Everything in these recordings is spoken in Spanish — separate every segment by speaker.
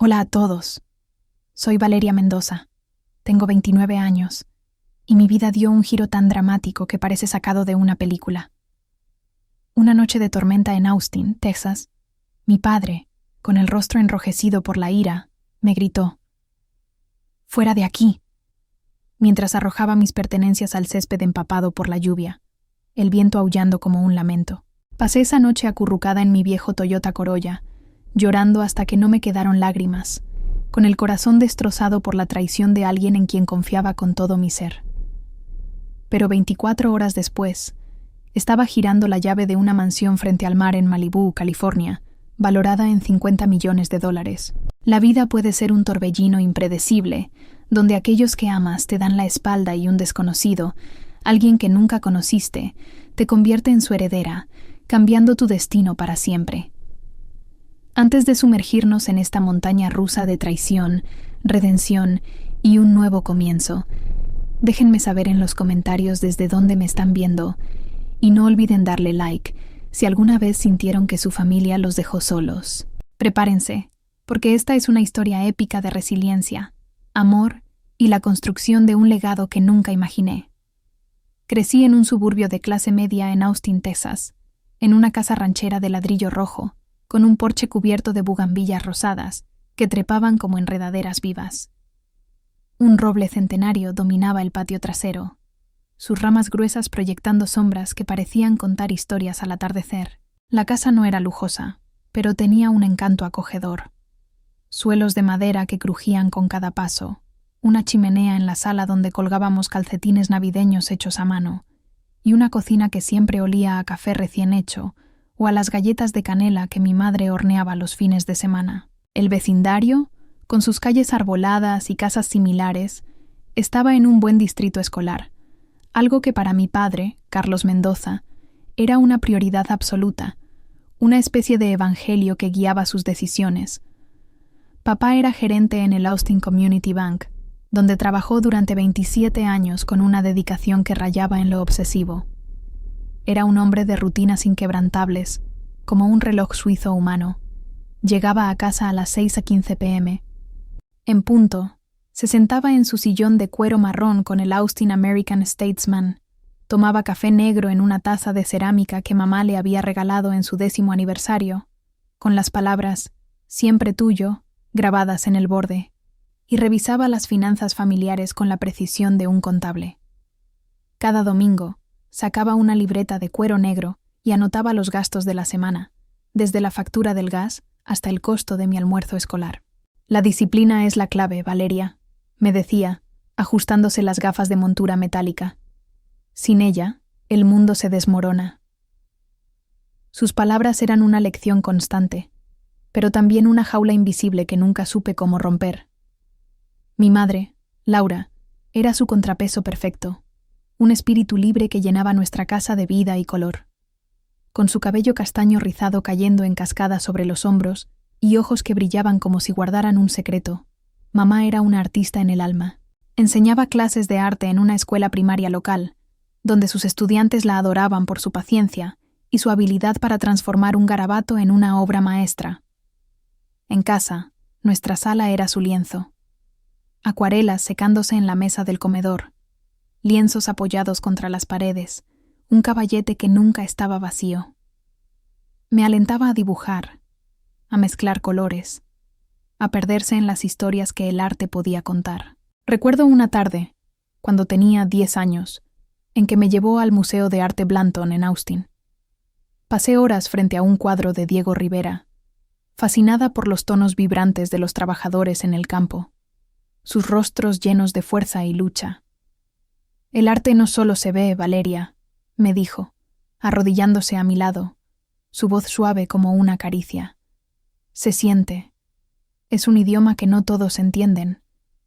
Speaker 1: Hola a todos. Soy Valeria Mendoza. Tengo 29 años y mi vida dio un giro tan dramático que parece sacado de una película. Una noche de tormenta en Austin, Texas, mi padre, con el rostro enrojecido por la ira, me gritó: «¡Fuera de aquí!», mientras arrojaba mis pertenencias al césped empapado por la lluvia, el viento aullando como un lamento. Pasé esa noche acurrucada en mi viejo Toyota Corolla, llorando hasta que no me quedaron lágrimas, con el corazón destrozado por la traición de alguien en quien confiaba con todo mi ser. Pero 24 horas después, estaba girando la llave de una mansión frente al mar en Malibú, California, valorada en $50 millones. La vida puede ser un torbellino impredecible, donde aquellos que amas te dan la espalda y un desconocido, alguien que nunca conociste, te convierte en su heredera, cambiando tu destino para siempre. Antes de sumergirnos en esta montaña rusa de traición, redención y un nuevo comienzo, déjenme saber en los comentarios desde dónde me están viendo y no olviden darle like si alguna vez sintieron que su familia los dejó solos. Prepárense, porque esta es una historia épica de resiliencia, amor y la construcción de un legado que nunca imaginé. Crecí en un suburbio de clase media en Austin, Texas, en una casa ranchera de ladrillo rojo, con un porche cubierto de bugambillas rosadas que trepaban como enredaderas vivas. Un roble centenario dominaba el patio trasero, sus ramas gruesas proyectando sombras que parecían contar historias al atardecer. La casa no era lujosa, pero tenía un encanto acogedor. Suelos de madera que crujían con cada paso, una chimenea en la sala donde colgábamos calcetines navideños hechos a mano, y una cocina que siempre olía a café recién hecho o a las galletas de canela que mi madre horneaba los fines de semana. El vecindario, con sus calles arboladas y casas similares, estaba en un buen distrito escolar, algo que para mi padre, Carlos Mendoza, era una prioridad absoluta, una especie de evangelio que guiaba sus decisiones. Papá era gerente en el Austin Community Bank, donde trabajó durante 27 años con una dedicación que rayaba en lo obsesivo. Era un hombre de rutinas inquebrantables, como un reloj suizo humano. Llegaba a casa a las 6:15 p.m. En punto, se sentaba en su sillón de cuero marrón con el Austin American Statesman, tomaba café negro en una taza de cerámica que mamá le había regalado en su 10º aniversario, con las palabras «Siempre tuyo» grabadas en el borde, y revisaba las finanzas familiares con la precisión de un contable. Cada domingo, sacaba una libreta de cuero negro y anotaba los gastos de la semana, desde la factura del gas hasta el costo de mi almuerzo escolar. «La disciplina es la clave, Valeria», me decía, ajustándose las gafas de montura metálica. «Sin ella, el mundo se desmorona». Sus palabras eran una lección constante, pero también una jaula invisible que nunca supe cómo romper. Mi madre, Laura, era su contrapeso perfecto, un espíritu libre que llenaba nuestra casa de vida y color. Con su cabello castaño rizado cayendo en cascada sobre los hombros y ojos que brillaban como si guardaran un secreto, mamá era una artista en el alma. Enseñaba clases de arte en una escuela primaria local, donde sus estudiantes la adoraban por su paciencia y su habilidad para transformar un garabato en una obra maestra. En casa, nuestra sala era su lienzo. Acuarelas secándose en la mesa del comedor, lienzos apoyados contra las paredes, un caballete que nunca estaba vacío. Me alentaba a dibujar, a mezclar colores, a perderse en las historias que el arte podía contar. Recuerdo una tarde, cuando tenía 10 años, en que me llevó al Museo de Arte Blanton en Austin. Pasé horas frente a un cuadro de Diego Rivera, fascinada por los tonos vibrantes de los trabajadores en el campo, sus rostros llenos de fuerza y lucha. «El arte no solo se ve, Valeria», me dijo, arrodillándose a mi lado, su voz suave como una caricia. «Se siente. Es un idioma que no todos entienden,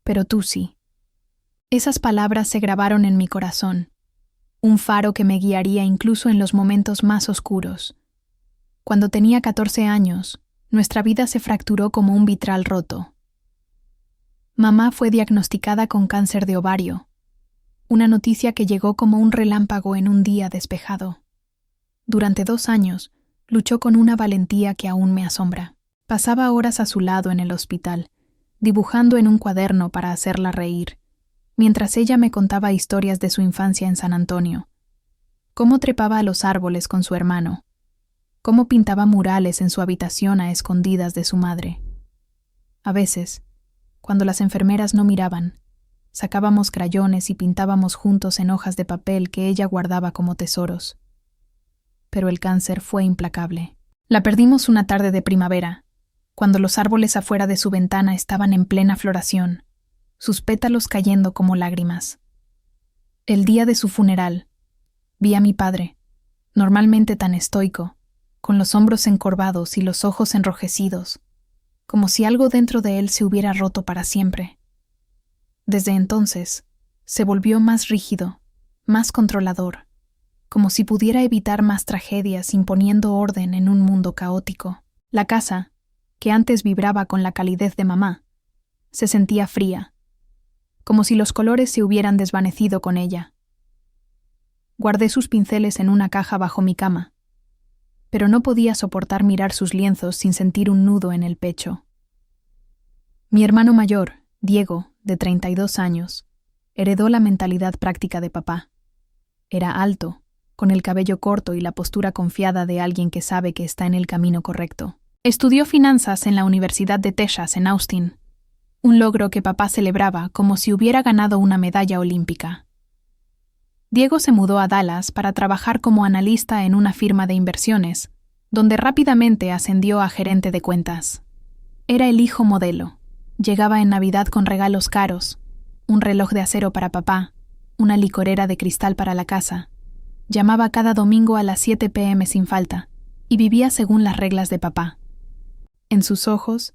Speaker 1: pero tú sí». Esas palabras se grabaron en mi corazón, un faro que me guiaría incluso en los momentos más oscuros. Cuando tenía 14 años, nuestra vida se fracturó como un vitral roto. Mamá fue diagnosticada con cáncer de ovario, una noticia que llegó como un relámpago en un día despejado. Durante 2 años, luchó con una valentía que aún me asombra. Pasaba horas a su lado en el hospital, dibujando en un cuaderno para hacerla reír, mientras ella me contaba historias de su infancia en San Antonio. Cómo trepaba a los árboles con su hermano. Cómo pintaba murales en su habitación a escondidas de su madre. A veces, cuando las enfermeras no miraban, sacábamos crayones y pintábamos juntos en hojas de papel que ella guardaba como tesoros. Pero el cáncer fue implacable. La perdimos una tarde de primavera, cuando los árboles afuera de su ventana estaban en plena floración, sus pétalos cayendo como lágrimas. El día de su funeral, vi a mi padre, normalmente tan estoico, con los hombros encorvados y los ojos enrojecidos, como si algo dentro de él se hubiera roto para siempre. Desde entonces, se volvió más rígido, más controlador, como si pudiera evitar más tragedias imponiendo orden en un mundo caótico. La casa, que antes vibraba con la calidez de mamá, se sentía fría, como si los colores se hubieran desvanecido con ella. Guardé sus pinceles en una caja bajo mi cama, pero no podía soportar mirar sus lienzos sin sentir un nudo en el pecho. Mi hermano mayor, Diego, de 32 años, heredó la mentalidad práctica de papá. Era alto, con el cabello corto y la postura confiada de alguien que sabe que está en el camino correcto. Estudió finanzas en la Universidad de Texas en Austin, un logro que papá celebraba como si hubiera ganado una medalla olímpica. Diego se mudó a Dallas para trabajar como analista en una firma de inversiones, donde rápidamente ascendió a gerente de cuentas. Era el hijo modelo. Llegaba en Navidad con regalos caros, un reloj de acero para papá, una licorera de cristal para la casa. Llamaba cada domingo a las 7 p.m. sin falta, y vivía según las reglas de papá. En sus ojos,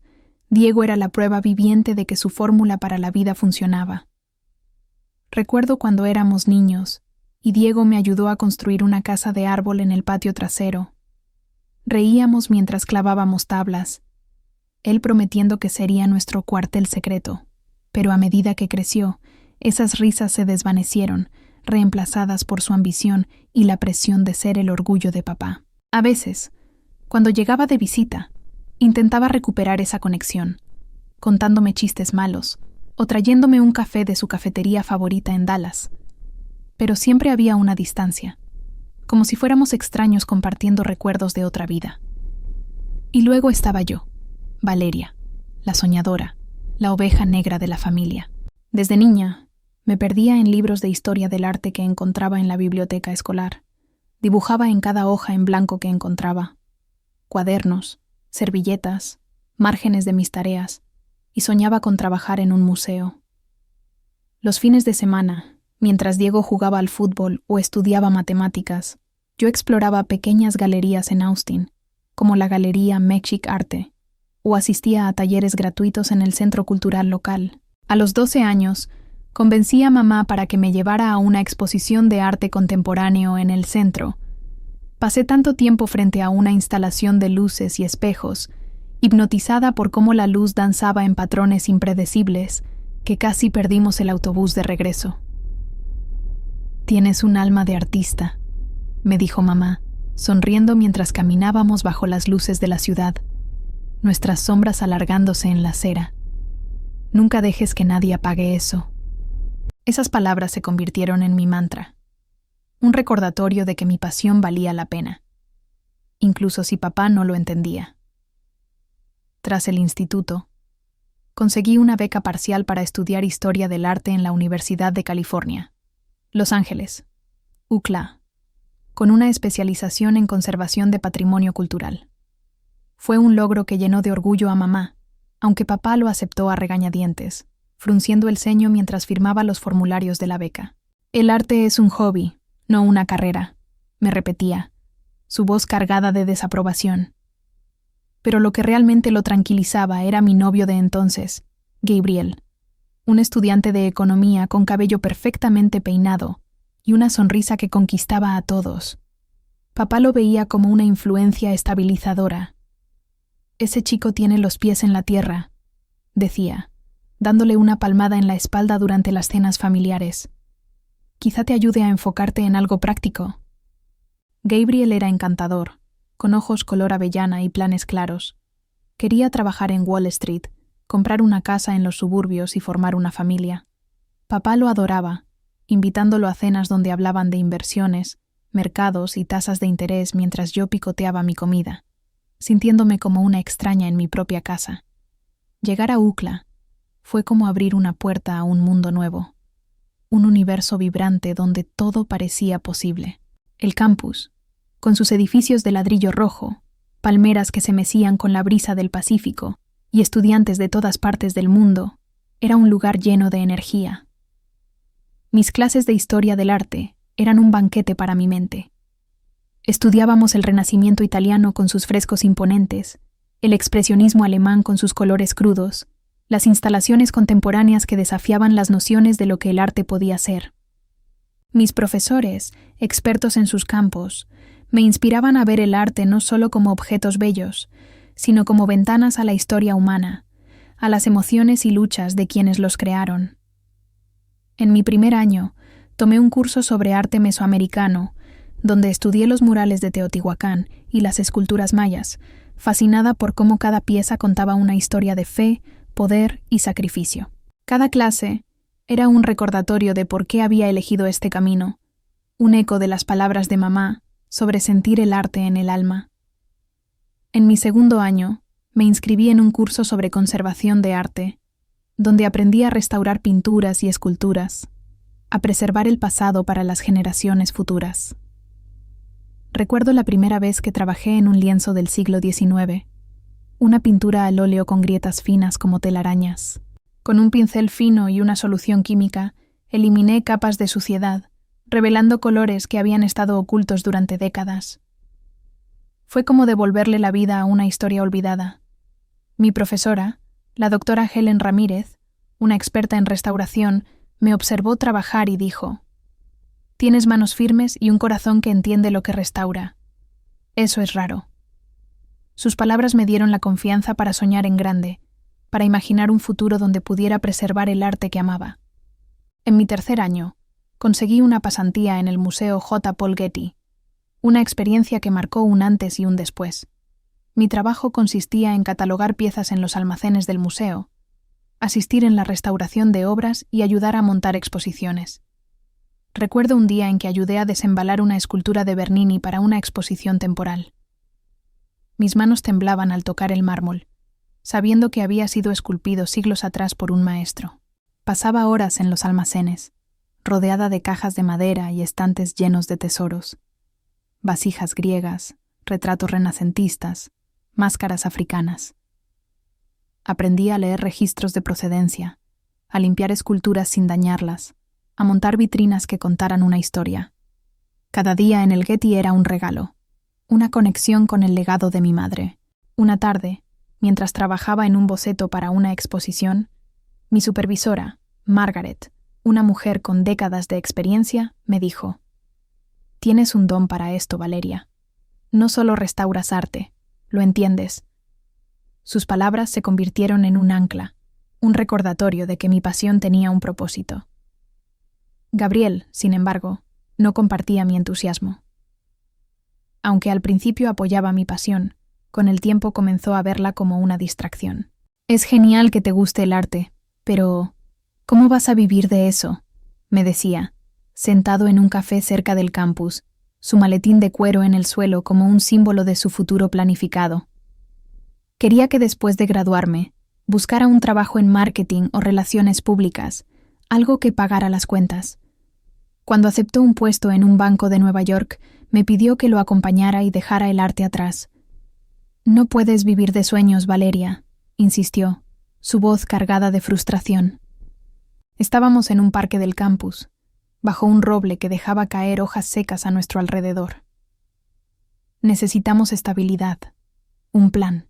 Speaker 1: Diego era la prueba viviente de que su fórmula para la vida funcionaba. Recuerdo cuando éramos niños, y Diego me ayudó a construir una casa de árbol en el patio trasero. Reíamos mientras clavábamos tablas, él prometiendo que sería nuestro cuartel secreto, pero a medida que creció, esas risas se desvanecieron, reemplazadas por su ambición y la presión de ser el orgullo de papá. A veces, cuando llegaba de visita, intentaba recuperar esa conexión, contándome chistes malos o trayéndome un café de su cafetería favorita en Dallas. Pero siempre había una distancia, como si fuéramos extraños compartiendo recuerdos de otra vida. Y luego estaba yo, Valeria, la soñadora, la oveja negra de la familia. Desde niña, me perdía en libros de historia del arte que encontraba en la biblioteca escolar. Dibujaba en cada hoja en blanco que encontraba. Cuadernos, servilletas, márgenes de mis tareas, y soñaba con trabajar en un museo. Los fines de semana, mientras Diego jugaba al fútbol o estudiaba matemáticas, yo exploraba pequeñas galerías en Austin, como la Galería Mexic Arte, o asistía a talleres gratuitos en el centro cultural local. A los 12 años, convencí a mamá para que me llevara a una exposición de arte contemporáneo en el centro. Pasé tanto tiempo frente a una instalación de luces y espejos, hipnotizada por cómo la luz danzaba en patrones impredecibles, que casi perdimos el autobús de regreso. «Tienes un alma de artista», me dijo mamá, sonriendo mientras caminábamos bajo las luces de la ciudad, nuestras sombras alargándose en la acera. «Nunca dejes que nadie apague eso». Esas palabras se convirtieron en mi mantra, un recordatorio de que mi pasión valía la pena, incluso si papá no lo entendía. Tras el instituto, conseguí una beca parcial para estudiar Historia del Arte en la Universidad de California, Los Ángeles, UCLA, con una especialización en conservación de patrimonio cultural. Fue un logro que llenó de orgullo a mamá, aunque papá lo aceptó a regañadientes, frunciendo el ceño mientras firmaba los formularios de la beca. «El arte es un hobby, no una carrera», me repetía, su voz cargada de desaprobación. Pero lo que realmente lo tranquilizaba era mi novio de entonces, Gabriel, un estudiante de economía con cabello perfectamente peinado y una sonrisa que conquistaba a todos. Papá lo veía como una influencia estabilizadora. «Ese chico tiene los pies en la tierra», decía, dándole una palmada en la espalda durante las cenas familiares. «Quizá te ayude a enfocarte en algo práctico». Gabriel era encantador, con ojos color avellana y planes claros. Quería trabajar en Wall Street, comprar una casa en los suburbios y formar una familia. Papá lo adoraba, invitándolo a cenas donde hablaban de inversiones, mercados y tasas de interés mientras yo picoteaba mi comida, sintiéndome como una extraña en mi propia casa. Llegar a UCLA fue como abrir una puerta a un mundo nuevo, un universo vibrante donde todo parecía posible. El campus, con sus edificios de ladrillo rojo, palmeras que se mecían con la brisa del Pacífico y estudiantes de todas partes del mundo, era un lugar lleno de energía. Mis clases de historia del arte eran un banquete para mi mente. Estudiábamos el Renacimiento italiano con sus frescos imponentes, el expresionismo alemán con sus colores crudos, las instalaciones contemporáneas que desafiaban las nociones de lo que el arte podía ser. Mis profesores, expertos en sus campos, me inspiraban a ver el arte no solo como objetos bellos, sino como ventanas a la historia humana, a las emociones y luchas de quienes los crearon. En mi primer año, tomé un curso sobre arte mesoamericano, donde estudié los murales de Teotihuacán y las esculturas mayas, fascinada por cómo cada pieza contaba una historia de fe, poder y sacrificio. Cada clase era un recordatorio de por qué había elegido este camino, un eco de las palabras de mamá sobre sentir el arte en el alma. En mi segundo año, me inscribí en un curso sobre conservación de arte, donde aprendí a restaurar pinturas y esculturas, a preservar el pasado para las generaciones futuras. Recuerdo la primera vez que trabajé en un lienzo del siglo XIX, una pintura al óleo con grietas finas como telarañas. Con un pincel fino y una solución química, eliminé capas de suciedad, revelando colores que habían estado ocultos durante décadas. Fue como devolverle la vida a una historia olvidada. Mi profesora, la doctora Helen Ramírez, una experta en restauración, me observó trabajar y dijo: «Tienes manos firmes y un corazón que entiende lo que restaura. Eso es raro». Sus palabras me dieron la confianza para soñar en grande, para imaginar un futuro donde pudiera preservar el arte que amaba. En mi tercer año, conseguí una pasantía en el Museo J. Paul Getty, una experiencia que marcó un antes y un después. Mi trabajo consistía en catalogar piezas en los almacenes del museo, asistir en la restauración de obras y ayudar a montar exposiciones. Recuerdo un día en que ayudé a desembalar una escultura de Bernini para una exposición temporal. Mis manos temblaban al tocar el mármol, sabiendo que había sido esculpido siglos atrás por un maestro. Pasaba horas en los almacenes, rodeada de cajas de madera y estantes llenos de tesoros, vasijas griegas, retratos renacentistas, máscaras africanas. Aprendí a leer registros de procedencia, a limpiar esculturas sin dañarlas, a montar vitrinas que contaran una historia. Cada día en el Getty era un regalo, una conexión con el legado de mi madre. Una tarde, mientras trabajaba en un boceto para una exposición, mi supervisora, Margaret, una mujer con décadas de experiencia, me dijo: «Tienes un don para esto, Valeria. No solo restauras arte, lo entiendes». Sus palabras se convirtieron en un ancla, un recordatorio de que mi pasión tenía un propósito. Gabriel, sin embargo, no compartía mi entusiasmo. Aunque al principio apoyaba mi pasión, con el tiempo comenzó a verla como una distracción. «Es genial que te guste el arte, pero ¿cómo vas a vivir de eso?», me decía, sentado en un café cerca del campus, su maletín de cuero en el suelo como un símbolo de su futuro planificado. Quería que después de graduarme, buscara un trabajo en marketing o relaciones públicas, algo que pagara las cuentas. Cuando aceptó un puesto en un banco de Nueva York, me pidió que lo acompañara y dejara el arte atrás. «No puedes vivir de sueños, Valeria», insistió, su voz cargada de frustración. Estábamos en un parque del campus, bajo un roble que dejaba caer hojas secas a nuestro alrededor. Necesitamos estabilidad, un plan.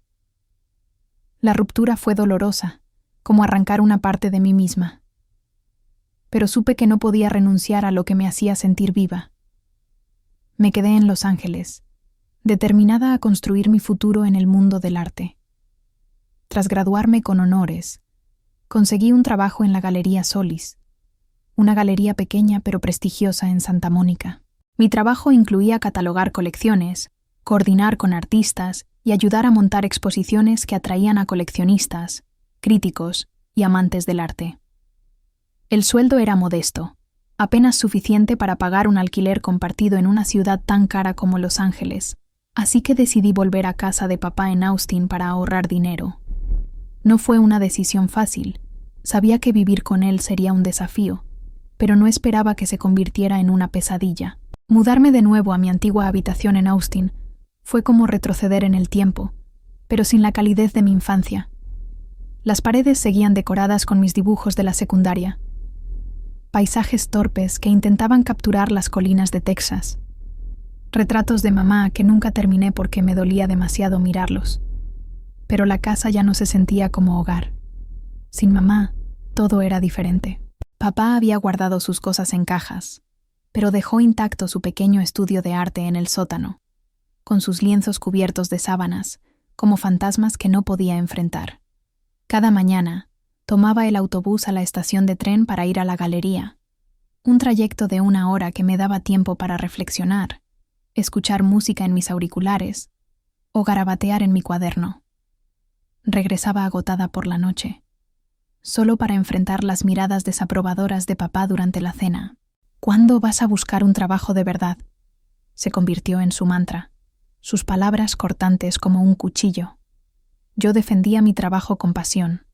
Speaker 1: La ruptura fue dolorosa, como arrancar una parte de mí misma. Pero supe que no podía renunciar a lo que me hacía sentir viva. Me quedé en Los Ángeles, determinada a construir mi futuro en el mundo del arte. Tras graduarme con honores, conseguí un trabajo en la Galería Solis, una galería pequeña pero prestigiosa en Santa Mónica. Mi trabajo incluía catalogar colecciones, coordinar con artistas y ayudar a montar exposiciones que atraían a coleccionistas, críticos y amantes del arte. El sueldo era modesto, apenas suficiente para pagar un alquiler compartido en una ciudad tan cara como Los Ángeles, así que decidí volver a casa de papá en Austin para ahorrar dinero. No fue una decisión fácil, sabía que vivir con él sería un desafío, pero no esperaba que se convirtiera en una pesadilla. Mudarme de nuevo a mi antigua habitación en Austin fue como retroceder en el tiempo, pero sin la calidez de mi infancia. Las paredes seguían decoradas con mis dibujos de la secundaria, paisajes torpes que intentaban capturar las colinas de Texas, retratos de mamá que nunca terminé porque me dolía demasiado mirarlos. Pero la casa ya no se sentía como hogar. Sin mamá, todo era diferente. Papá había guardado sus cosas en cajas, pero dejó intacto su pequeño estudio de arte en el sótano, con sus lienzos cubiertos de sábanas, como fantasmas que no podía enfrentar. Cada mañana, tomaba el autobús a la estación de tren para ir a la galería, un trayecto de 1 hora que me daba tiempo para reflexionar, escuchar música en mis auriculares o garabatear en mi cuaderno. Regresaba agotada por la noche, solo para enfrentar las miradas desaprobadoras de papá durante la cena. ¿Cuándo vas a buscar un trabajo de verdad? Se convirtió en su mantra, sus palabras cortantes como un cuchillo. Yo defendía mi trabajo con pasión,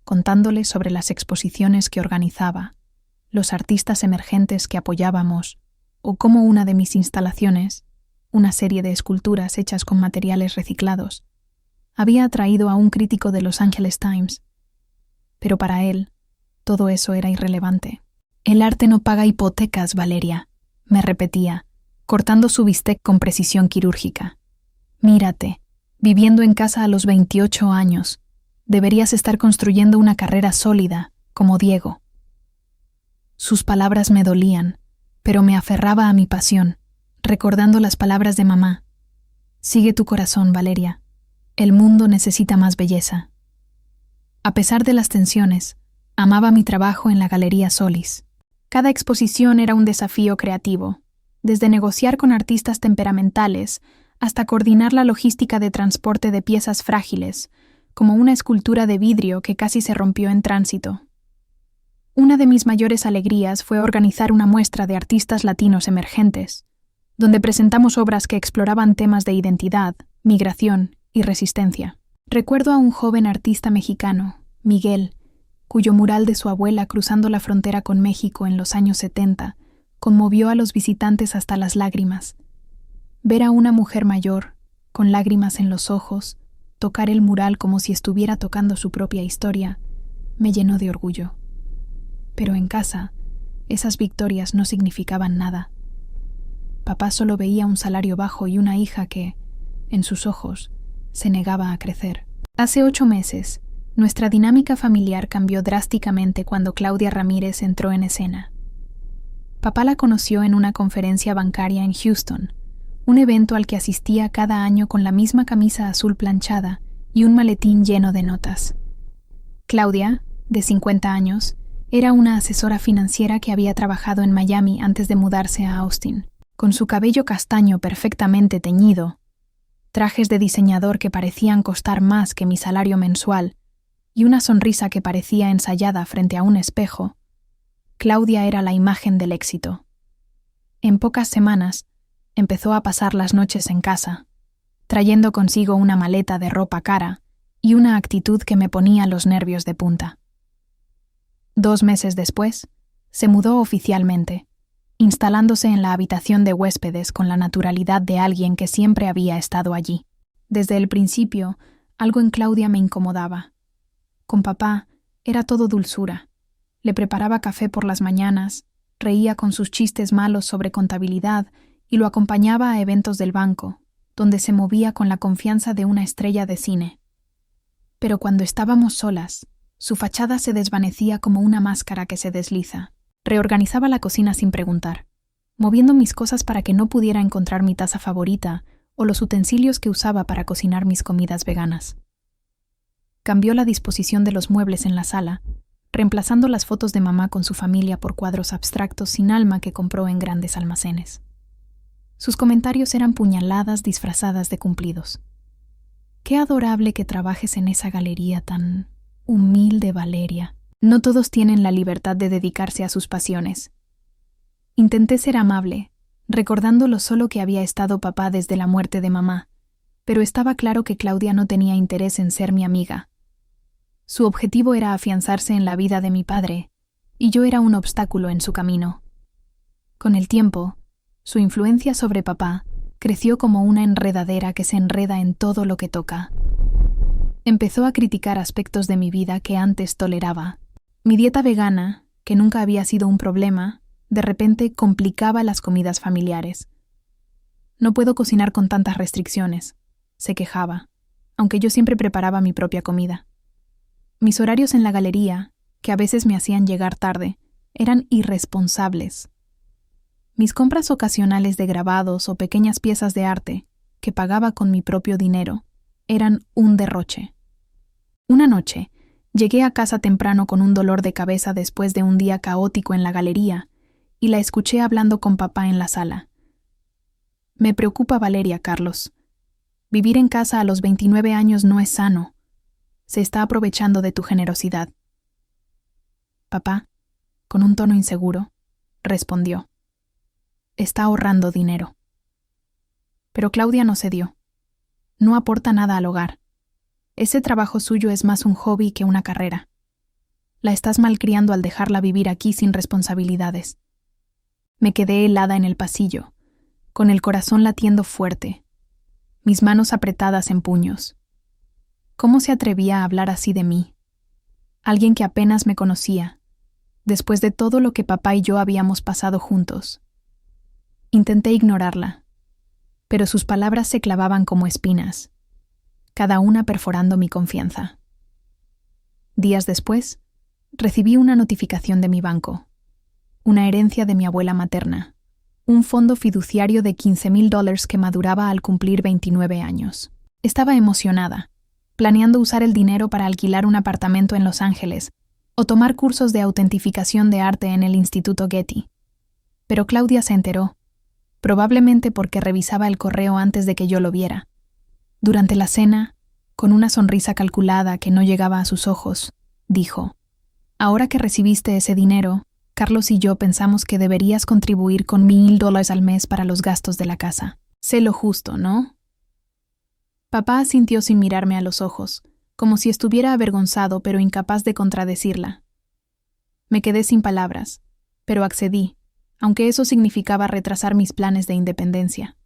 Speaker 1: contándole sobre las exposiciones que organizaba, los artistas emergentes que apoyábamos, o cómo una de mis instalaciones, una serie de esculturas hechas con materiales reciclados, había atraído a un crítico de Los Angeles Times. Pero para él, todo eso era irrelevante. «El arte no paga hipotecas, Valeria», me repetía, cortando su bistec con precisión quirúrgica. «Mírate, viviendo en casa a los 28 años, deberías estar construyendo una carrera sólida, como Diego». Sus palabras me dolían, pero me aferraba a mi pasión, recordando las palabras de mamá. «Sigue tu corazón, Valeria. El mundo necesita más belleza». A pesar de las tensiones, amaba mi trabajo en la Galería Solis. Cada exposición era un desafío creativo, desde negociar con artistas temperamentales hasta coordinar la logística de transporte de piezas frágiles, como una escultura de vidrio que casi se rompió en tránsito. Una de mis mayores alegrías fue organizar una muestra de artistas latinos emergentes, donde presentamos obras que exploraban temas de identidad, migración y resistencia. Recuerdo a un joven artista mexicano, Miguel, cuyo mural de su abuela cruzando la frontera con México en los años 70 conmovió a los visitantes hasta las lágrimas. Ver a una mujer mayor, con lágrimas en los ojos, tocar el mural como si estuviera tocando su propia historia, me llenó de orgullo. Pero en casa, esas victorias no significaban nada. Papá solo veía un salario bajo y una hija que, en sus ojos, se negaba a crecer. Hace 8 meses, nuestra dinámica familiar cambió drásticamente cuando Claudia Ramírez entró en escena. Papá la conoció en una conferencia bancaria en Houston, un evento al que asistía cada año con la misma camisa azul planchada y un maletín lleno de notas. Claudia, de 50 años, era una asesora financiera que había trabajado en Miami antes de mudarse a Austin. Con su cabello castaño perfectamente teñido, trajes de diseñador que parecían costar más que mi salario mensual y una sonrisa que parecía ensayada frente a un espejo, Claudia era la imagen del éxito. En pocas semanas, empezó a pasar las noches en casa, trayendo consigo una maleta de ropa cara y una actitud que me ponía los nervios de punta. 2 meses después, se mudó oficialmente, instalándose en la habitación de huéspedes con la naturalidad de alguien que siempre había estado allí. Desde el principio, algo en Claudia me incomodaba. Con papá, era todo dulzura. Le preparaba café por las mañanas, reía con sus chistes malos sobre contabilidad y lo acompañaba a eventos del banco, donde se movía con la confianza de una estrella de cine. Pero cuando estábamos solas, su fachada se desvanecía como una máscara que se desliza. Reorganizaba la cocina sin preguntar, moviendo mis cosas para que no pudiera encontrar mi taza favorita o los utensilios que usaba para cocinar mis comidas veganas. Cambió la disposición de los muebles en la sala, reemplazando las fotos de mamá con su familia por cuadros abstractos sin alma que compró en grandes almacenes. Sus comentarios eran puñaladas disfrazadas de cumplidos. Qué adorable que trabajes en esa galería tan humilde, Valeria. No todos tienen la libertad de dedicarse a sus pasiones. Intenté ser amable, recordando lo solo que había estado papá desde la muerte de mamá, pero estaba claro que Claudia no tenía interés en ser mi amiga. Su objetivo era afianzarse en la vida de mi padre, y yo era un obstáculo en su camino. Con el tiempo, su influencia sobre papá creció como una enredadera que se enreda en todo lo que toca. Empezó a criticar aspectos de mi vida que antes toleraba. Mi dieta vegana, que nunca había sido un problema, de repente complicaba las comidas familiares. No puedo cocinar con tantas restricciones, se quejaba, aunque yo siempre preparaba mi propia comida. Mis horarios en la galería, que a veces me hacían llegar tarde, eran irresponsables. Mis compras ocasionales de grabados o pequeñas piezas de arte, que pagaba con mi propio dinero, eran un derroche. Una noche, llegué a casa temprano con un dolor de cabeza después de un día caótico en la galería, y la escuché hablando con papá en la sala. Me preocupa Valeria, Carlos. Vivir en casa a los 29 años no es sano. Se está aprovechando de tu generosidad. Papá, con un tono inseguro, respondió. Está ahorrando dinero. Pero Claudia no cedió. No aporta nada al hogar. Ese trabajo suyo es más un hobby que una carrera. La estás malcriando al dejarla vivir aquí sin responsabilidades. Me quedé helada en el pasillo, con el corazón latiendo fuerte, mis manos apretadas en puños. ¿Cómo se atrevía a hablar así de mí? Alguien que apenas me conocía, después de todo lo que papá y yo habíamos pasado juntos. Intenté ignorarla, pero sus palabras se clavaban como espinas, cada una perforando mi confianza. Días después, recibí una notificación de mi banco, una herencia de mi abuela materna, un fondo fiduciario de $15,000 que maduraba al cumplir 29 años. Estaba emocionada, planeando usar el dinero para alquilar un apartamento en Los Ángeles o tomar cursos de autentificación de arte en el Instituto Getty. Pero Claudia se enteró, probablemente porque revisaba el correo antes de que yo lo viera. Durante la cena, con una sonrisa calculada que no llegaba a sus ojos, dijo: «Ahora que recibiste ese dinero, Carlos y yo pensamos que deberías contribuir con $1,000 al mes para los gastos de la casa. Sé lo justo, ¿no?» Papá asintió sin mirarme a los ojos, como si estuviera avergonzado pero incapaz de contradecirla. Me quedé sin palabras, pero accedí, aunque eso significaba retrasar mis planes de independencia.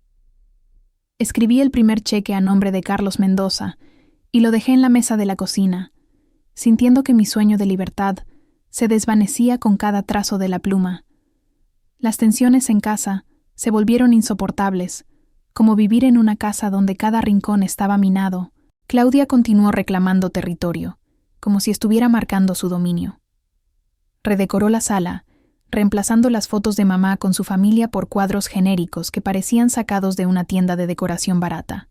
Speaker 1: Escribí el primer cheque a nombre de Carlos Mendoza y lo dejé en la mesa de la cocina, sintiendo que mi sueño de libertad se desvanecía con cada trazo de la pluma. Las tensiones en casa se volvieron insoportables, como vivir en una casa donde cada rincón estaba minado. Claudia continuó reclamando territorio, como si estuviera marcando su dominio. Redecoró la sala, reemplazando las fotos de mamá con su familia por cuadros genéricos que parecían sacados de una tienda de decoración barata.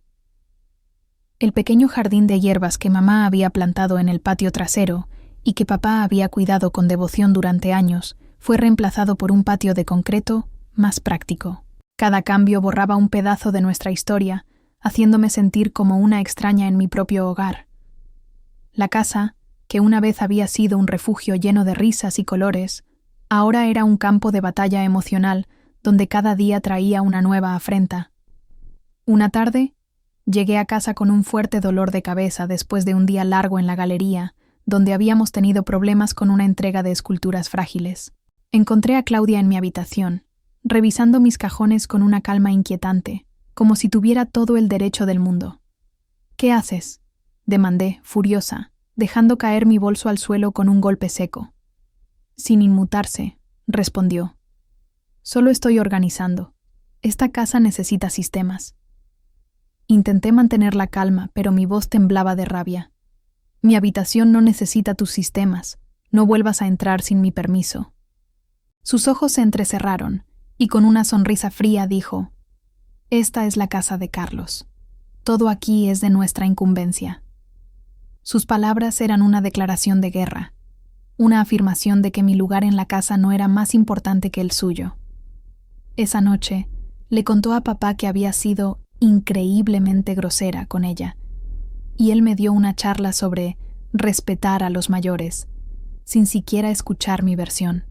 Speaker 1: El pequeño jardín de hierbas que mamá había plantado en el patio trasero y que papá había cuidado con devoción durante años fue reemplazado por un patio de concreto más práctico. Cada cambio borraba un pedazo de nuestra historia, haciéndome sentir como una extraña en mi propio hogar. La casa, que una vez había sido un refugio lleno de risas y colores, ahora era un campo de batalla emocional donde cada día traía una nueva afrenta. Una tarde, llegué a casa con un fuerte dolor de cabeza después de un día largo en la galería, donde habíamos tenido problemas con una entrega de esculturas frágiles. Encontré a Claudia en mi habitación, revisando mis cajones con una calma inquietante, como si tuviera todo el derecho del mundo. «¿Qué haces?», demandé, furiosa, dejando caer mi bolso al suelo con un golpe seco. Sin inmutarse, respondió: «Solo estoy organizando. Esta casa necesita sistemas». Intenté mantener la calma, pero mi voz temblaba de rabia. «Mi habitación no necesita tus sistemas. No vuelvas a entrar sin mi permiso». Sus ojos se entrecerraron, y con una sonrisa fría dijo: «Esta es la casa de Carlos. Todo aquí es de nuestra incumbencia». Sus palabras eran una declaración de guerra, una afirmación de que mi lugar en la casa no era más importante que el suyo. Esa noche, le contó a papá que había sido increíblemente grosera con ella, y él me dio una charla sobre respetar a los mayores, sin siquiera escuchar mi versión.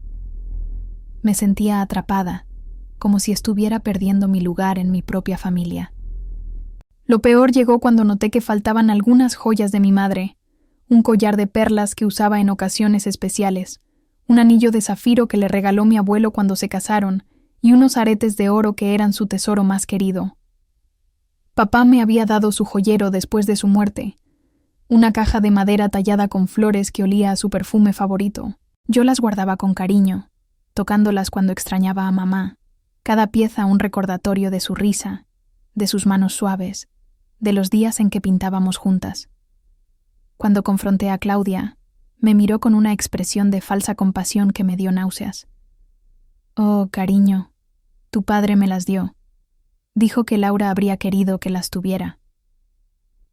Speaker 1: Me sentía atrapada, como si estuviera perdiendo mi lugar en mi propia familia. Lo peor llegó cuando noté que faltaban algunas joyas de mi madre, un collar de perlas que usaba en ocasiones especiales, un anillo de zafiro que le regaló mi abuelo cuando se casaron y unos aretes de oro que eran su tesoro más querido. Papá me había dado su joyero después de su muerte, una caja de madera tallada con flores que olía a su perfume favorito. Yo las guardaba con cariño, tocándolas cuando extrañaba a mamá, cada pieza un recordatorio de su risa, de sus manos suaves, de los días en que pintábamos juntas. Cuando confronté a Claudia, me miró con una expresión de falsa compasión que me dio náuseas. «Oh, cariño, tu padre me las dio. Dijo que Laura habría querido que las tuviera».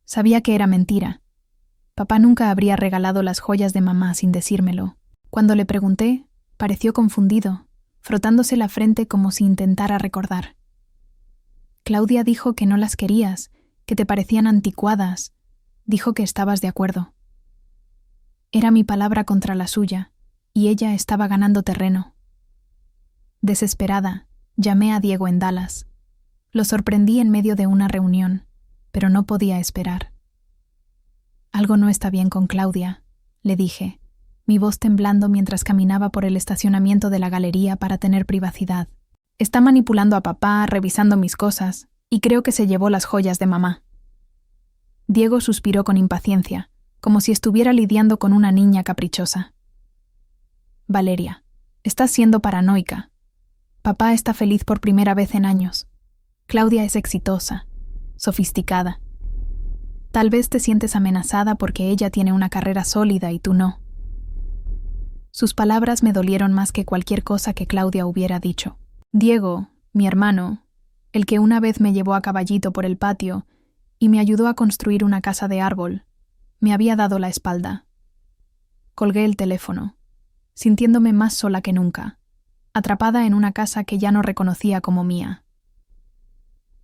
Speaker 1: Sabía que era mentira. Papá nunca habría regalado las joyas de mamá sin decírmelo. Cuando le pregunté, pareció confundido, frotándose la frente como si intentara recordar. «Claudia dijo que no las querías, que te parecían anticuadas. Dijo que estabas de acuerdo». Era mi palabra contra la suya, y ella estaba ganando terreno. Desesperada, llamé a Diego en Dallas. Lo sorprendí en medio de una reunión, pero no podía esperar. «Algo no está bien con Claudia», le dije, mi voz temblando mientras caminaba por el estacionamiento de la galería para tener privacidad. «Está manipulando a papá, revisando mis cosas, y creo que se llevó las joyas de mamá». Diego suspiró con impaciencia, como si estuviera lidiando con una niña caprichosa. «Valeria, estás siendo paranoica. Papá está feliz por primera vez en años. Claudia es exitosa, sofisticada. Tal vez te sientes amenazada porque ella tiene una carrera sólida y tú no». Sus palabras me dolieron más que cualquier cosa que Claudia hubiera dicho. Diego, mi hermano, el que una vez me llevó a caballito por el patio y me ayudó a construir una casa de árbol, me había dado la espalda. Colgué el teléfono, sintiéndome más sola que nunca, atrapada en una casa que ya no reconocía como mía.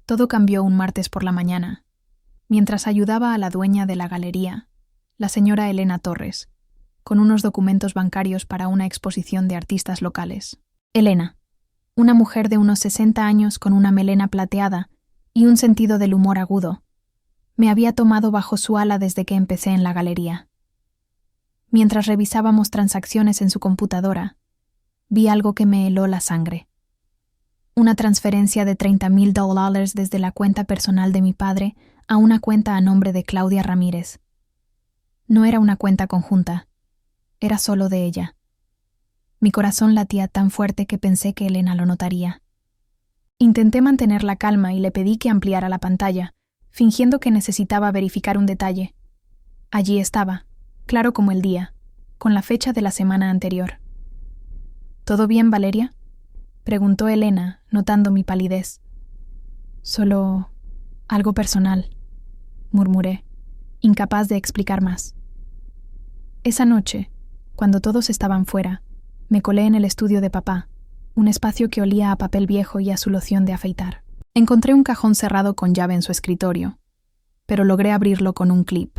Speaker 1: Todo cambió un martes por la mañana, mientras ayudaba a la dueña de la galería, la señora Elena Torres, con unos documentos bancarios para una exposición de artistas locales. Elena, una mujer de unos 60 años con una melena plateada y un sentido del humor agudo, me había tomado bajo su ala desde que empecé en la galería. Mientras revisábamos transacciones en su computadora, vi algo que me heló la sangre. Una transferencia de $30,000 desde la cuenta personal de mi padre a una cuenta a nombre de Claudia Ramírez. No era una cuenta conjunta, era solo de ella. Mi corazón latía tan fuerte que pensé que Elena lo notaría. Intenté mantener la calma y le pedí que ampliara la pantalla, fingiendo que necesitaba verificar un detalle. Allí estaba, claro como el día, con la fecha de la semana anterior. «¿Todo bien, Valeria?», preguntó Elena, notando mi palidez. «Solo algo personal», murmuré, incapaz de explicar más. Esa noche, cuando todos estaban fuera, me colé en el estudio de papá, un espacio que olía a papel viejo y a su loción de afeitar. Encontré un cajón cerrado con llave en su escritorio, pero logré abrirlo con un clip,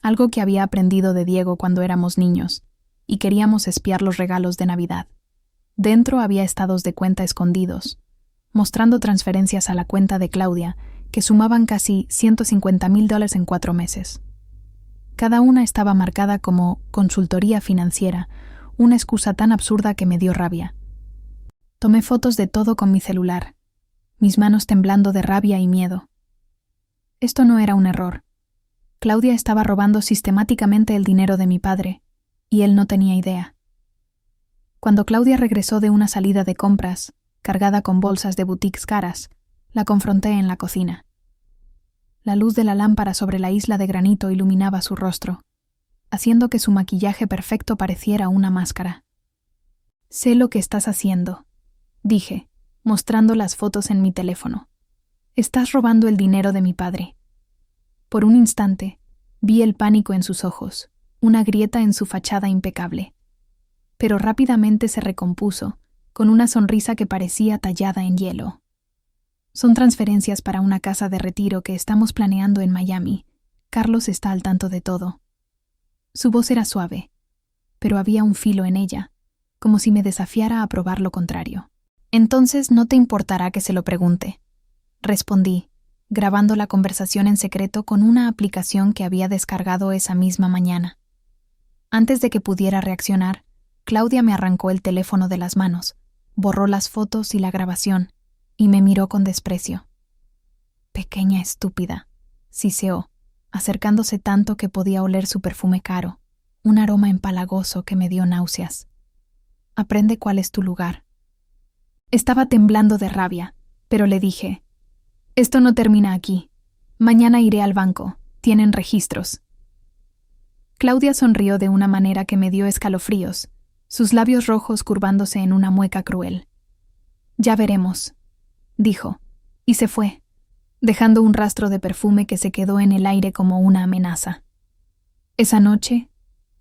Speaker 1: algo que había aprendido de Diego cuando éramos niños y queríamos espiar los regalos de Navidad. Dentro había estados de cuenta escondidos, mostrando transferencias a la cuenta de Claudia que sumaban casi $150,000 en 4 meses. Cada una estaba marcada como consultoría financiera, una excusa tan absurda que me dio rabia. Tomé fotos de todo con mi celular, mis manos temblando de rabia y miedo. Esto no era un error. Claudia estaba robando sistemáticamente el dinero de mi padre, y él no tenía idea. Cuando Claudia regresó de una salida de compras, cargada con bolsas de boutiques caras, la confronté en la cocina. La luz de la lámpara sobre la isla de granito iluminaba su rostro, haciendo que su maquillaje perfecto pareciera una máscara. «Sé lo que estás haciendo», dije, mostrando las fotos en mi teléfono. «Estás robando el dinero de mi padre». Por un instante, vi el pánico en sus ojos, una grieta en su fachada impecable. Pero rápidamente se recompuso, con una sonrisa que parecía tallada en hielo. «Son transferencias para una casa de retiro que estamos planeando en Miami. Carlos está al tanto de todo. Su voz era suave, pero había un filo en ella, como si me desafiara a probar lo contrario. Entonces no te importará que se lo pregunte, respondí, grabando la conversación en secreto con una aplicación que había descargado esa misma mañana. Antes de que pudiera reaccionar, Claudia me arrancó el teléfono de las manos, borró las fotos y la grabación, y me miró con desprecio. Pequeña estúpida, siseó, acercándose tanto que podía oler su perfume caro, un aroma empalagoso que me dio náuseas. Aprende cuál es tu lugar. Estaba temblando de rabia, pero le dije, esto no termina aquí. Mañana iré al banco, tienen registros. Claudia sonrió de una manera que me dio escalofríos, sus labios rojos curvándose en una mueca cruel. Ya veremos, dijo, y se fue, dejando un rastro de perfume que se quedó en el aire como una amenaza. Esa noche,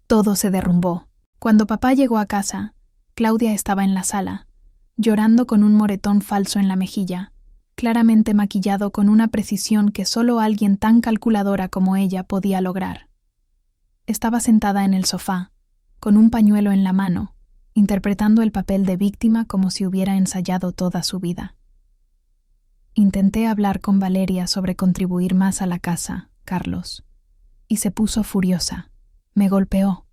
Speaker 1: todo se derrumbó. Cuando papá llegó a casa, Claudia estaba en la sala, llorando con un moretón falso en la mejilla, claramente maquillado con una precisión que solo alguien tan calculadora como ella podía lograr. Estaba sentada en el sofá, con un pañuelo en la mano, interpretando el papel de víctima como si hubiera ensayado toda su vida. Intenté hablar con Valeria sobre contribuir más a la casa, Carlos, y se puso furiosa. Me golpeó,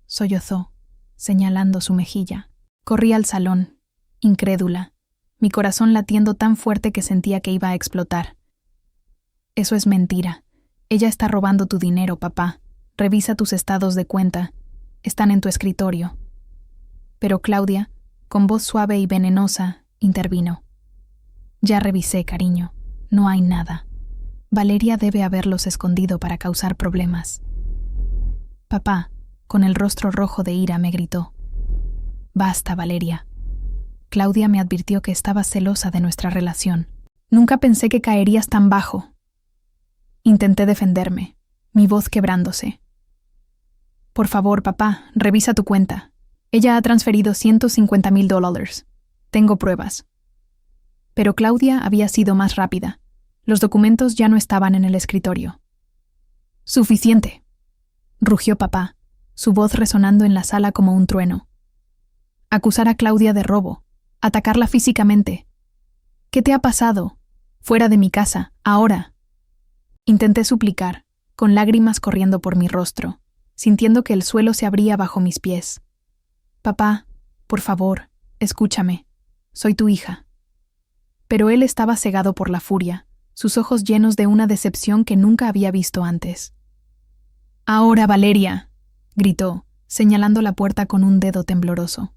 Speaker 1: sollozó, señalando su mejilla. Corrí al salón, incrédula, mi corazón latiendo tan fuerte que sentía que iba a explotar. Eso es mentira. Ella está robando tu dinero, papá. Revisa tus estados de cuenta. Están en tu escritorio. Pero Claudia, con voz suave y venenosa, intervino. Ya revisé, cariño. No hay nada. Valeria debe haberlos escondido para causar problemas. Papá, con el rostro rojo de ira, me gritó. Basta, Valeria. Claudia me advirtió que estaba celosa de nuestra relación. Nunca pensé que caerías tan bajo. Intenté defenderme, mi voz quebrándose. Por favor, papá, revisa tu cuenta. Ella ha transferido $150,000. Tengo pruebas. Pero Claudia había sido más rápida. Los documentos ya no estaban en el escritorio. ¡Suficiente!, rugió papá, su voz resonando en la sala como un trueno. Acusar a Claudia de robo, atacarla físicamente. ¿Qué te ha pasado? Fuera de mi casa, ahora. Intenté suplicar, con lágrimas corriendo por mi rostro, sintiendo que el suelo se abría bajo mis pies. Papá, por favor, escúchame. Soy tu hija. Pero él estaba cegado por la furia, sus ojos llenos de una decepción que nunca había visto antes. «Ahora, Valeria», gritó, señalando la puerta con un dedo tembloroso.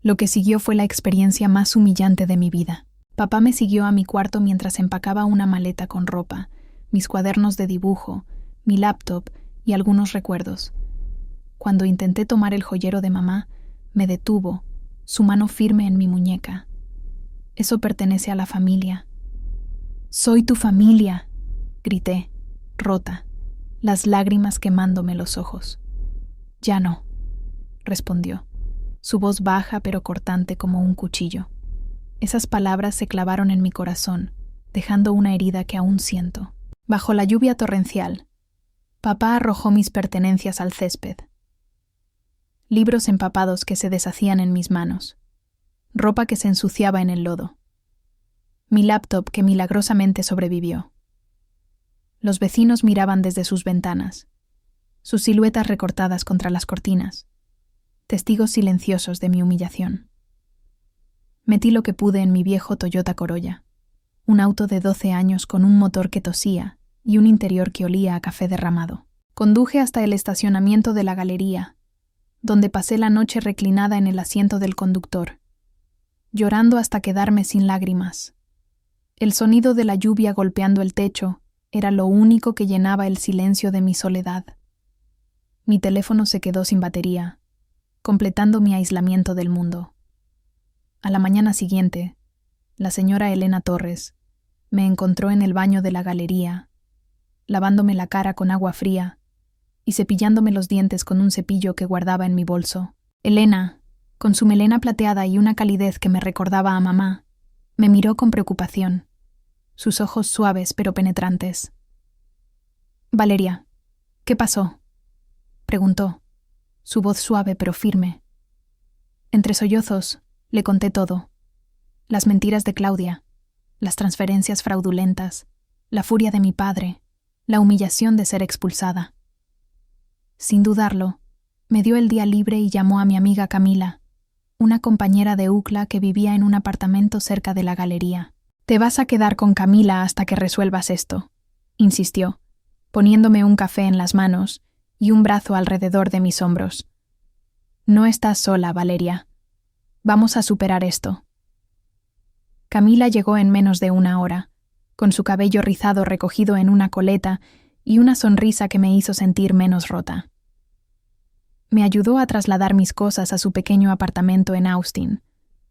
Speaker 1: Lo que siguió fue la experiencia más humillante de mi vida. Papá me siguió a mi cuarto mientras empacaba una maleta con ropa, mis cuadernos de dibujo, mi laptop y algunos recuerdos. Cuando intenté tomar el joyero de mamá, me detuvo, su mano firme en mi muñeca. Eso pertenece a la familia. «Soy tu familia», grité, rota, las lágrimas quemándome los ojos. «Ya no», respondió, su voz baja pero cortante como un cuchillo. Esas palabras se clavaron en mi corazón, dejando una herida que aún siento. Bajo la lluvia torrencial, papá arrojó mis pertenencias al césped. Libros empapados que se deshacían en mis manos, ropa que se ensuciaba en el lodo, mi laptop que milagrosamente sobrevivió. Los vecinos miraban desde sus ventanas, sus siluetas recortadas contra las cortinas, testigos silenciosos de mi humillación. Metí lo que pude en mi viejo Toyota Corolla, un auto de 12 años con un motor que tosía y un interior que olía a café derramado. Conduje hasta el estacionamiento de la galería, donde pasé la noche reclinada en el asiento del conductor, llorando hasta quedarme sin lágrimas. El sonido de la lluvia golpeando el techo era lo único que llenaba el silencio de mi soledad. Mi teléfono se quedó sin batería, completando mi aislamiento del mundo. A la mañana siguiente, la señora Elena Torres me encontró en el baño de la galería, lavándome la cara con agua fría y cepillándome los dientes con un cepillo que guardaba en mi bolso. Elena, con su melena plateada y una calidez que me recordaba a mamá, me miró con preocupación, sus ojos suaves pero penetrantes. Valeria, ¿qué pasó?, preguntó, su voz suave pero firme. Entre sollozos, le conté todo. Las mentiras de Claudia, las transferencias fraudulentas, la furia de mi padre, la humillación de ser expulsada. Sin dudarlo, me dio el día libre y llamó a mi amiga Camila, una compañera de UCLA que vivía en un apartamento cerca de la galería. «Te vas a quedar con Camila hasta que resuelvas esto», insistió, poniéndome un café en las manos y un brazo alrededor de mis hombros. «No estás sola, Valeria. Vamos a superar esto». Camila llegó en menos de una hora, con su cabello rizado recogido en una coleta y una sonrisa que me hizo sentir menos rota. Me ayudó a trasladar mis cosas a su pequeño apartamento en Austin,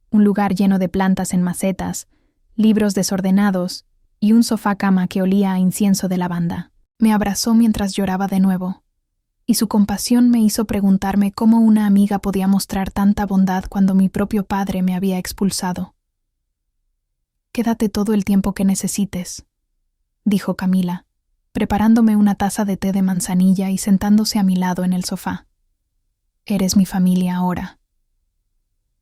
Speaker 1: un lugar lleno de plantas en macetas, libros desordenados y un sofá-cama que olía a incienso de lavanda. Me abrazó mientras lloraba de nuevo, y su compasión me hizo preguntarme cómo una amiga podía mostrar tanta bondad cuando mi propio padre me había expulsado. «Quédate todo el tiempo que necesites», dijo Camila, preparándome una taza de té de manzanilla y sentándose a mi lado en el sofá. «Eres mi familia ahora».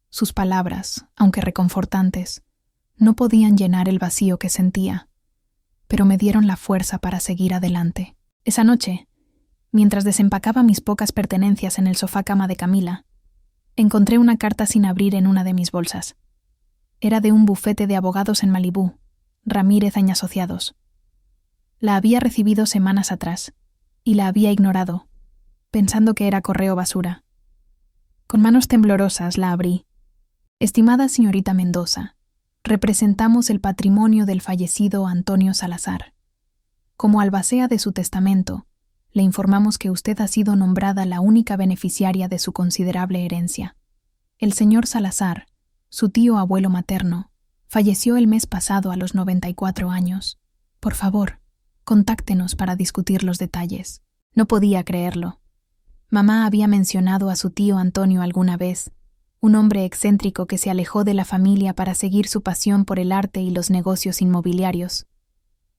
Speaker 1: Sus palabras, aunque reconfortantes, no podían llenar el vacío que sentía, pero me dieron la fuerza para seguir adelante. Esa noche, mientras desempacaba mis pocas pertenencias en el sofá-cama de Camila, encontré una carta sin abrir en una de mis bolsas. Era de un bufete de abogados en Malibú, Ramírez & Asociados. La había recibido semanas atrás, y la había ignorado, pensando que era correo basura. Con manos temblorosas la abrí. «Estimada señorita Mendoza, representamos el patrimonio del fallecido Antonio Salazar. Como albacea de su testamento, le informamos que usted ha sido nombrada la única beneficiaria de su considerable herencia. El señor Salazar, su tío abuelo materno, falleció el mes pasado a los 94 años. Por favor, contáctenos para discutir los detalles». No podía creerlo. Mamá había mencionado a su tío Antonio alguna vez, un hombre excéntrico que se alejó de la familia para seguir su pasión por el arte y los negocios inmobiliarios.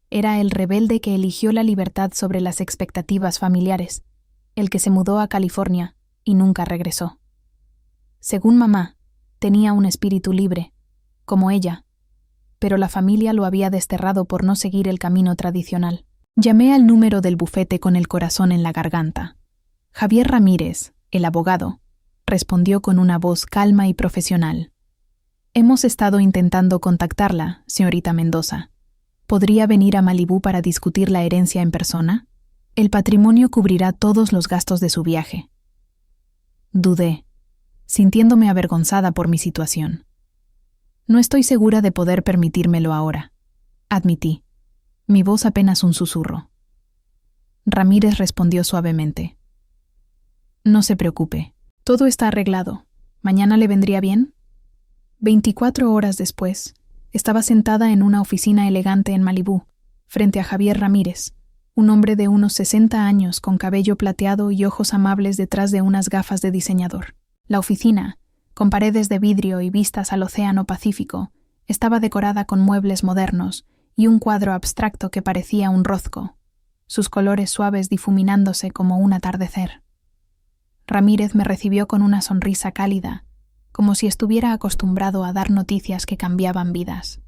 Speaker 1: Era el rebelde que eligió la libertad sobre las expectativas familiares, el que se mudó a California y nunca regresó. Según mamá, tenía un espíritu libre, como ella, pero la familia lo había desterrado por no seguir el camino tradicional. Llamé al número del bufete con el corazón en la garganta. Javier Ramírez, el abogado, respondió con una voz calma y profesional. «Hemos estado intentando contactarla, señorita Mendoza. ¿Podría venir a Malibú para discutir la herencia en persona? El patrimonio cubrirá todos los gastos de su viaje». Dudé, sintiéndome avergonzada por mi situación. «No estoy segura de poder permitírmelo ahora», admití, mi voz apenas un susurro. Ramírez respondió suavemente. «No se preocupe. Todo está arreglado. ¿Mañana le vendría bien?». 24 horas después, estaba sentada en una oficina elegante en Malibú, frente a Javier Ramírez, un hombre de unos 60 años con cabello plateado y ojos amables detrás de unas gafas de diseñador. La oficina, con paredes de vidrio y vistas al Océano Pacífico, estaba decorada con muebles modernos y un cuadro abstracto que parecía un rozco, sus colores suaves difuminándose como un atardecer. Ramírez me recibió con una sonrisa cálida, como si estuviera acostumbrado a dar noticias que cambiaban vidas.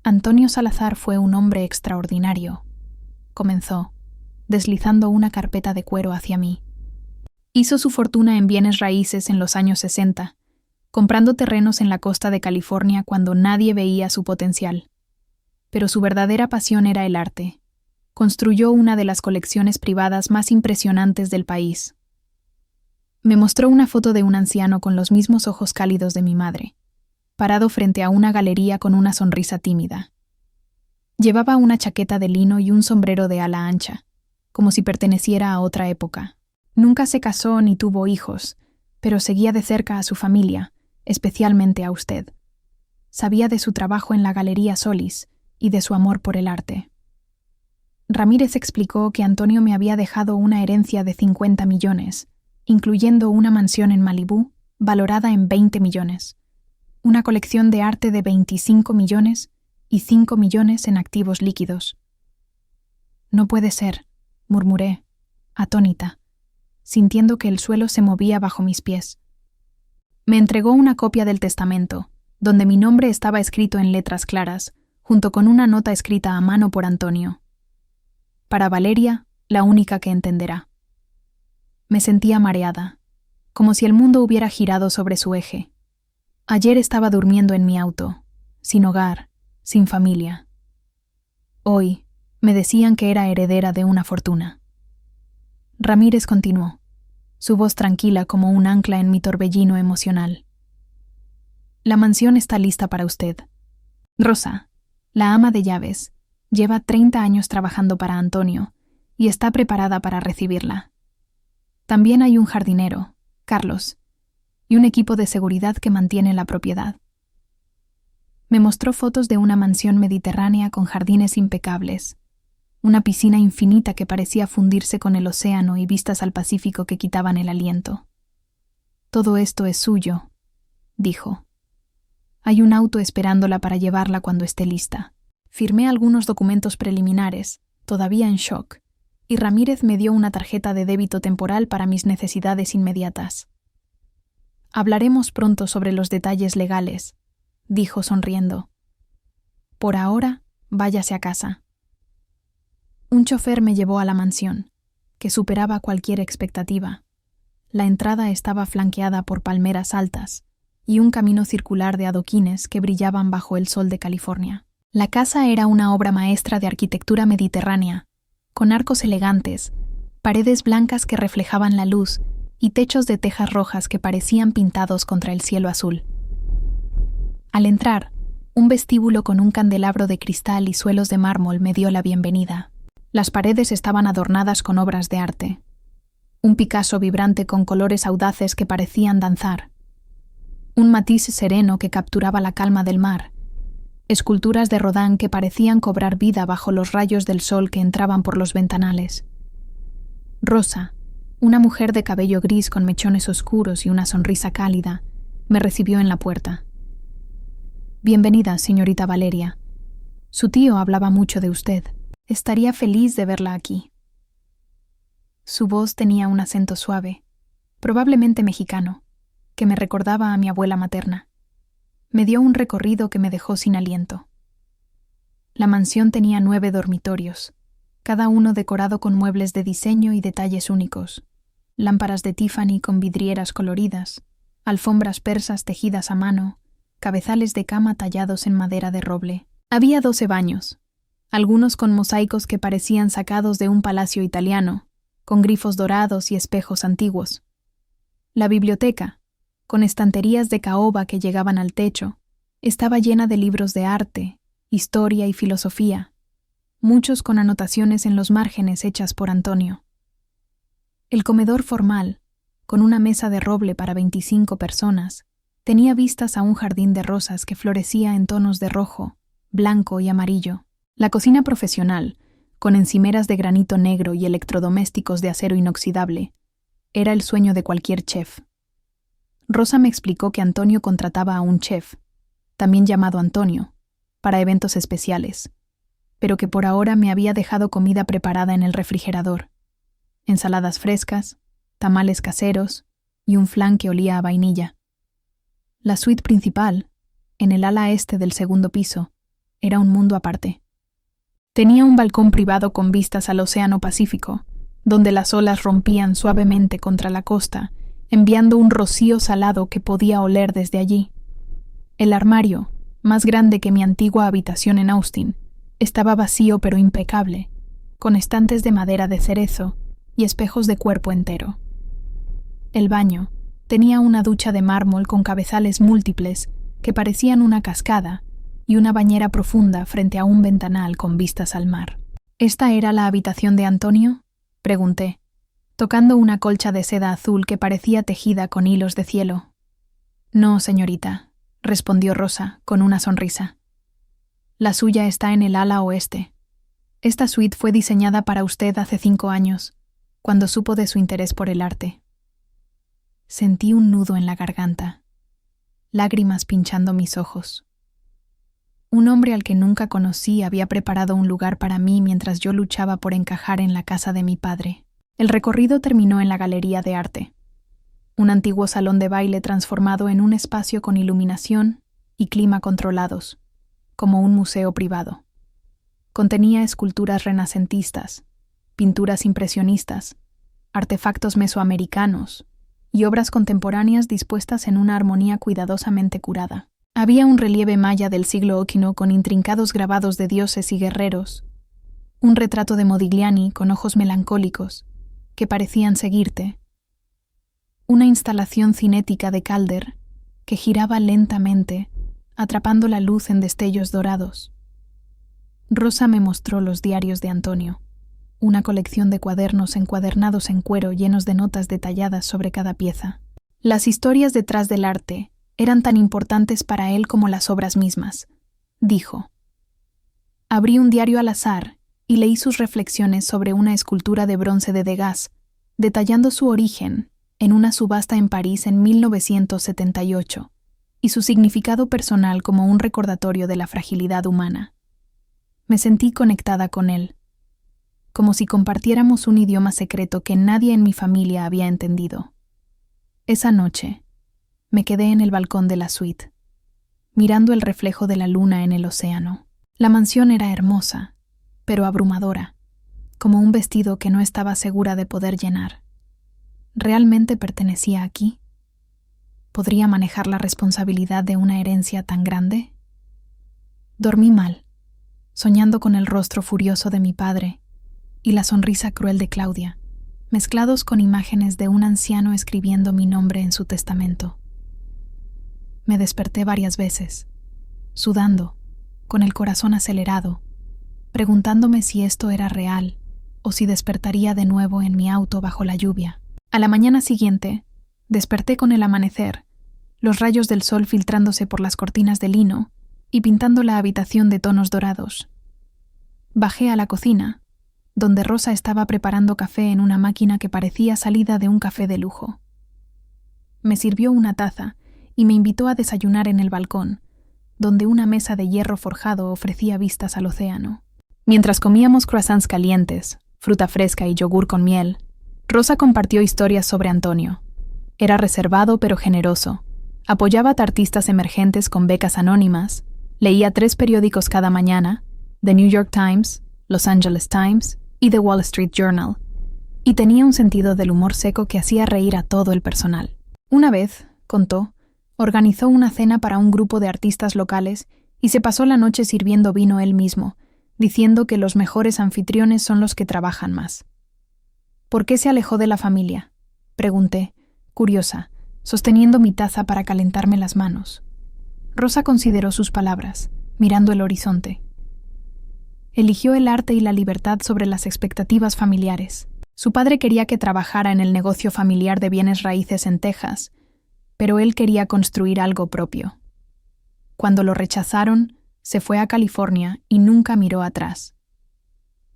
Speaker 1: «Antonio Salazar fue un hombre extraordinario», comenzó, deslizando una carpeta de cuero hacia mí. «Hizo su fortuna en bienes raíces en los años 60, comprando terrenos en la costa de California cuando nadie veía su potencial. Pero su verdadera pasión era el arte. Construyó una de las colecciones privadas más impresionantes del país». Me mostró una foto de un anciano con los mismos ojos cálidos de mi madre, parado frente a una galería con una sonrisa tímida. Llevaba una chaqueta de lino y un sombrero de ala ancha, como si perteneciera a otra época. Nunca se casó ni tuvo hijos, pero seguía de cerca a su familia, especialmente a usted. Sabía de su trabajo en la Galería Solis y de su amor por el arte. Ramírez explicó que Antonio me había dejado una herencia de 50 millones, incluyendo una mansión en Malibú valorada en 20 millones, una colección de arte de 25 millones y 5 millones en activos líquidos. No puede ser, murmuré, atónita, sintiendo que el suelo se movía bajo mis pies. Me entregó una copia del testamento, donde mi nombre estaba escrito en letras claras, junto con una nota escrita a mano por Antonio. Para Valeria, la única que entenderá. Me sentía mareada, como si el mundo hubiera girado sobre su eje. Ayer estaba durmiendo en mi auto, sin hogar, sin familia. Hoy me decían que era heredera de una fortuna. Ramírez continuó, su voz tranquila como un ancla en mi torbellino emocional. La mansión está lista para usted. Rosa, la ama de llaves, lleva 30 años trabajando para Antonio y está preparada para recibirla. También hay un jardinero, Carlos, y un equipo de seguridad que mantiene la propiedad. Me mostró fotos de una mansión mediterránea con jardines impecables, una piscina infinita que parecía fundirse con el océano y vistas al Pacífico que quitaban el aliento. Todo esto es suyo, dijo. Hay un auto esperándola para llevarla cuando esté lista. Firmé algunos documentos preliminares, todavía en shock, y Ramírez me dio una tarjeta de débito temporal para mis necesidades inmediatas. Hablaremos pronto sobre los detalles legales, dijo sonriendo. Por ahora, váyase a casa. Un chofer me llevó a la mansión, que superaba cualquier expectativa. La entrada estaba flanqueada por palmeras altas y un camino circular de adoquines que brillaban bajo el sol de California. La casa era una obra maestra de arquitectura mediterránea, con arcos elegantes, paredes blancas que reflejaban la luz y techos de tejas rojas que parecían pintados contra el cielo azul. Al entrar, un vestíbulo con un candelabro de cristal y suelos de mármol me dio la bienvenida. Las paredes estaban adornadas con obras de arte. Un Picasso vibrante con colores audaces que parecían danzar. Un Matisse sereno que capturaba la calma del mar. Esculturas de Rodin que parecían cobrar vida bajo los rayos del sol que entraban por los ventanales. Rosa, una mujer de cabello gris con mechones oscuros y una sonrisa cálida, me recibió en la puerta. Bienvenida, señorita Valeria. Su tío hablaba mucho de usted. Estaría feliz de verla aquí. Su voz tenía un acento suave, probablemente mexicano, que me recordaba a mi abuela materna. Me dio un recorrido que me dejó sin aliento. La mansión tenía 9 dormitorios, cada uno decorado con muebles de diseño y detalles únicos, lámparas de Tiffany con vidrieras coloridas, alfombras persas tejidas a mano, cabezales de cama tallados en madera de roble. Había 12 baños, algunos con mosaicos que parecían sacados de un palacio italiano, con grifos dorados y espejos antiguos. La biblioteca, con estanterías de caoba que llegaban al techo, estaba llena de libros de arte, historia y filosofía, muchos con anotaciones en los márgenes hechas por Antonio. El comedor formal, con una mesa de roble para 25 personas, tenía vistas a un jardín de rosas que florecía en tonos de rojo, blanco y amarillo. La cocina profesional, con encimeras de granito negro y electrodomésticos de acero inoxidable, era el sueño de cualquier chef. Rosa me explicó que Antonio contrataba a un chef, también llamado Antonio, para eventos especiales, pero que por ahora me había dejado comida preparada en el refrigerador, ensaladas frescas, tamales caseros y un flan que olía a vainilla. La suite principal, en el ala este del segundo piso, era un mundo aparte. Tenía un balcón privado con vistas al Océano Pacífico, donde las olas rompían suavemente contra la costa, enviando un rocío salado que podía oler desde allí. El armario, más grande que mi antigua habitación en Austin, estaba vacío pero impecable, con estantes de madera de cerezo y espejos de cuerpo entero. El baño tenía una ducha de mármol con cabezales múltiples que parecían una cascada y una bañera profunda frente a un ventanal con vistas al mar. ¿Esta era la habitación de Antonio?, pregunté, tocando una colcha de seda azul que parecía tejida con hilos de cielo. No, señorita, respondió Rosa, con una sonrisa. La suya está en el ala oeste. Esta suite fue diseñada para usted hace 5 años, cuando supo de su interés por el arte. Sentí un nudo en la garganta, lágrimas pinchando mis ojos. Un hombre al que nunca conocí había preparado un lugar para mí mientras yo luchaba por encajar en la casa de mi padre. El recorrido terminó en la Galería de Arte, un antiguo salón de baile transformado en un espacio con iluminación y clima controlados, como un museo privado. Contenía esculturas renacentistas, pinturas impresionistas, artefactos mesoamericanos y obras contemporáneas dispuestas en una armonía cuidadosamente curada. Había un relieve maya del siglo XI con intrincados grabados de dioses y guerreros, un retrato de Modigliani con ojos melancólicos que parecían seguirte, una instalación cinética de Calder que giraba lentamente, atrapando la luz en destellos dorados. Rosa me mostró los diarios de Antonio, una colección de cuadernos encuadernados en cuero llenos de notas detalladas sobre cada pieza. Las historias detrás del arte eran tan importantes para él como las obras mismas, dijo. Abrí un diario al azar y leí sus reflexiones sobre una escultura de bronce de Degas, detallando su origen en una subasta en París en 1978 y su significado personal como un recordatorio de la fragilidad humana. Me sentí conectada con él, como si compartiéramos un idioma secreto que nadie en mi familia había entendido. Esa noche, me quedé en el balcón de la suite, mirando el reflejo de la luna en el océano. La mansión era hermosa, pero abrumadora, como un vestido que no estaba segura de poder llenar. ¿Realmente pertenecía aquí? ¿Podría manejar la responsabilidad de una herencia tan grande? Dormí mal, soñando con el rostro furioso de mi padre y la sonrisa cruel de Claudia, mezclados con imágenes de un anciano escribiendo mi nombre en su testamento. Me desperté varias veces, sudando, con el corazón acelerado, preguntándome si esto era real o si despertaría de nuevo en mi auto bajo la lluvia. A la mañana siguiente, desperté con el amanecer, los rayos del sol filtrándose por las cortinas de lino y pintando la habitación de tonos dorados. Bajé a la cocina, donde Rosa estaba preparando café en una máquina que parecía salida de un café de lujo. Me sirvió una taza y me invitó a desayunar en el balcón, donde una mesa de hierro forjado ofrecía vistas al océano. Mientras comíamos croissants calientes, fruta fresca y yogur con miel, Rosa compartió historias sobre Antonio. Era reservado pero generoso. Apoyaba a artistas emergentes con becas anónimas, leía 3 periódicos cada mañana, The New York Times, Los Angeles Times y The Wall Street Journal, y tenía un sentido del humor seco que hacía reír a todo el personal. Una vez, contó, organizó una cena para un grupo de artistas locales y se pasó la noche sirviendo vino él mismo, diciendo que los mejores anfitriones son los que trabajan más. ¿Por qué se alejó de la familia?, pregunté, curiosa, sosteniendo mi taza para calentarme las manos. Rosa consideró sus palabras, mirando el horizonte. Eligió el arte y la libertad sobre las expectativas familiares. Su padre quería que trabajara en el negocio familiar de bienes raíces en Texas, pero él quería construir algo propio. Cuando lo rechazaron, se fue a California y nunca miró atrás.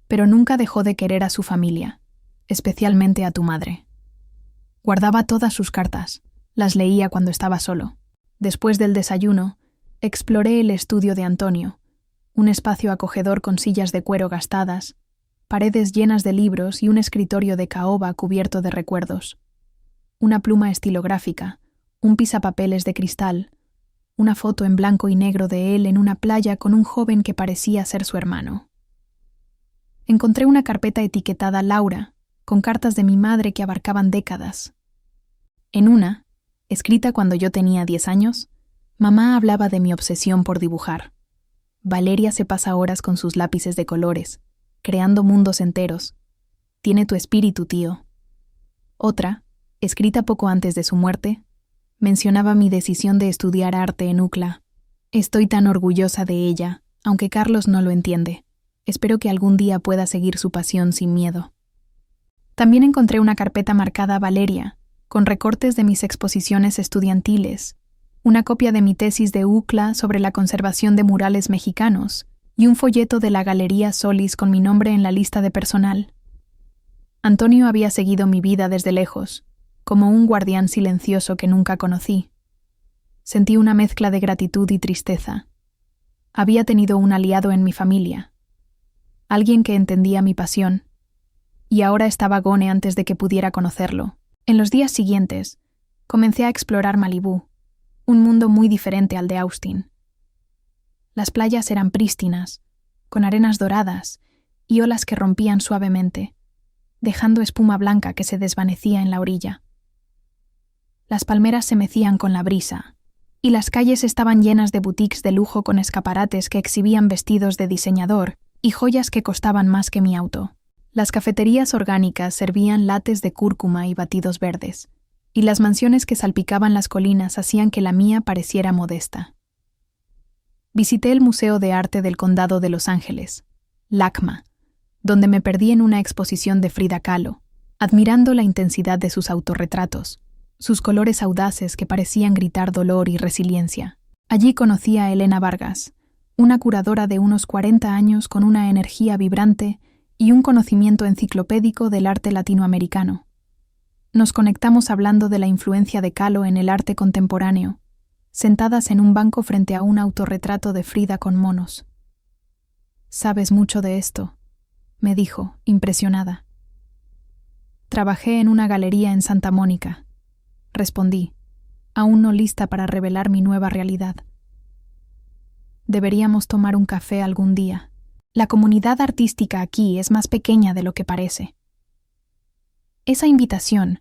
Speaker 1: Pero nunca dejó de querer a su familia, especialmente a tu madre. Guardaba todas sus cartas, las leía cuando estaba solo. Después del desayuno, exploré el estudio de Antonio, un espacio acogedor con sillas de cuero gastadas, paredes llenas de libros y un escritorio de caoba cubierto de recuerdos. Una pluma estilográfica, un pisapapeles de cristal, una foto en blanco y negro de él en una playa con un joven que parecía ser su hermano. Encontré una carpeta etiquetada Laura, con cartas de mi madre que abarcaban décadas. En una, escrita cuando yo tenía 10 años, mamá hablaba de mi obsesión por dibujar. Valeria se pasa horas con sus lápices de colores, creando mundos enteros. Tiene tu espíritu, tío. Otra, escrita poco antes de su muerte, mencionaba mi decisión de estudiar arte en UCLA. Estoy tan orgullosa de ella, aunque Carlos no lo entiende. Espero que algún día pueda seguir su pasión sin miedo. También encontré una carpeta marcada Valeria, con recortes de mis exposiciones estudiantiles, una copia de mi tesis de UCLA sobre la conservación de murales mexicanos y un folleto de la Galería Solis con mi nombre en la lista de personal. Antonio había seguido mi vida desde lejos, como un guardián silencioso que nunca conocí. Sentí una mezcla de gratitud y tristeza. Había tenido un aliado en mi familia, alguien que entendía mi pasión, y ahora estaba gone antes de que pudiera conocerlo. En los días siguientes, comencé a explorar Malibú, un mundo muy diferente al de Austin. Las playas eran prístinas, con arenas doradas y olas que rompían suavemente, dejando espuma blanca que se desvanecía en la orilla. Las palmeras se mecían con la brisa, y las calles estaban llenas de boutiques de lujo con escaparates que exhibían vestidos de diseñador y joyas que costaban más que mi auto. Las cafeterías orgánicas servían lates de cúrcuma y batidos verdes, y las mansiones que salpicaban las colinas hacían que la mía pareciera modesta. Visité el Museo de Arte del Condado de Los Ángeles, LACMA, donde me perdí en una exposición de Frida Kahlo, admirando la intensidad de sus autorretratos, sus colores audaces que parecían gritar dolor y resiliencia. Allí conocí a Elena Vargas, una curadora de unos 40 años con una energía vibrante y un conocimiento enciclopédico del arte latinoamericano. Nos conectamos hablando de la influencia de Kahlo en el arte contemporáneo, sentadas en un banco frente a un autorretrato de Frida con monos. «Sabes mucho de esto», me dijo, impresionada. «Trabajé en una galería en Santa Mónica», respondí, aún no lista para revelar mi nueva realidad. «Deberíamos tomar un café algún día. La comunidad artística aquí es más pequeña de lo que parece». Esa invitación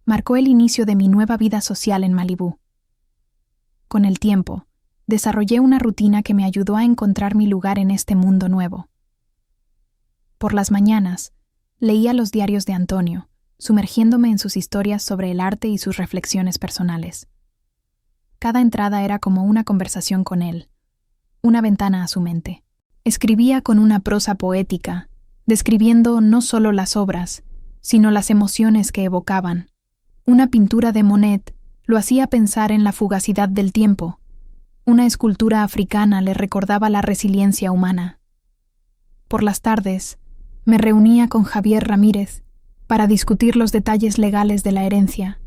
Speaker 1: marcó el inicio de mi nueva vida social en Malibú. Con el tiempo, desarrollé una rutina que me ayudó a encontrar mi lugar en este mundo nuevo. Por las mañanas, leía los diarios de Antonio, sumergiéndome en sus historias sobre el arte y sus reflexiones personales. Cada entrada era como una conversación con él, una ventana a su mente. Escribía con una prosa poética, describiendo no solo las obras, sino las emociones que evocaban. Una pintura de Monet lo hacía pensar en la fugacidad del tiempo. Una escultura africana le recordaba la resiliencia humana. Por las tardes, me reunía con Javier Ramírez para discutir los detalles legales de la herencia,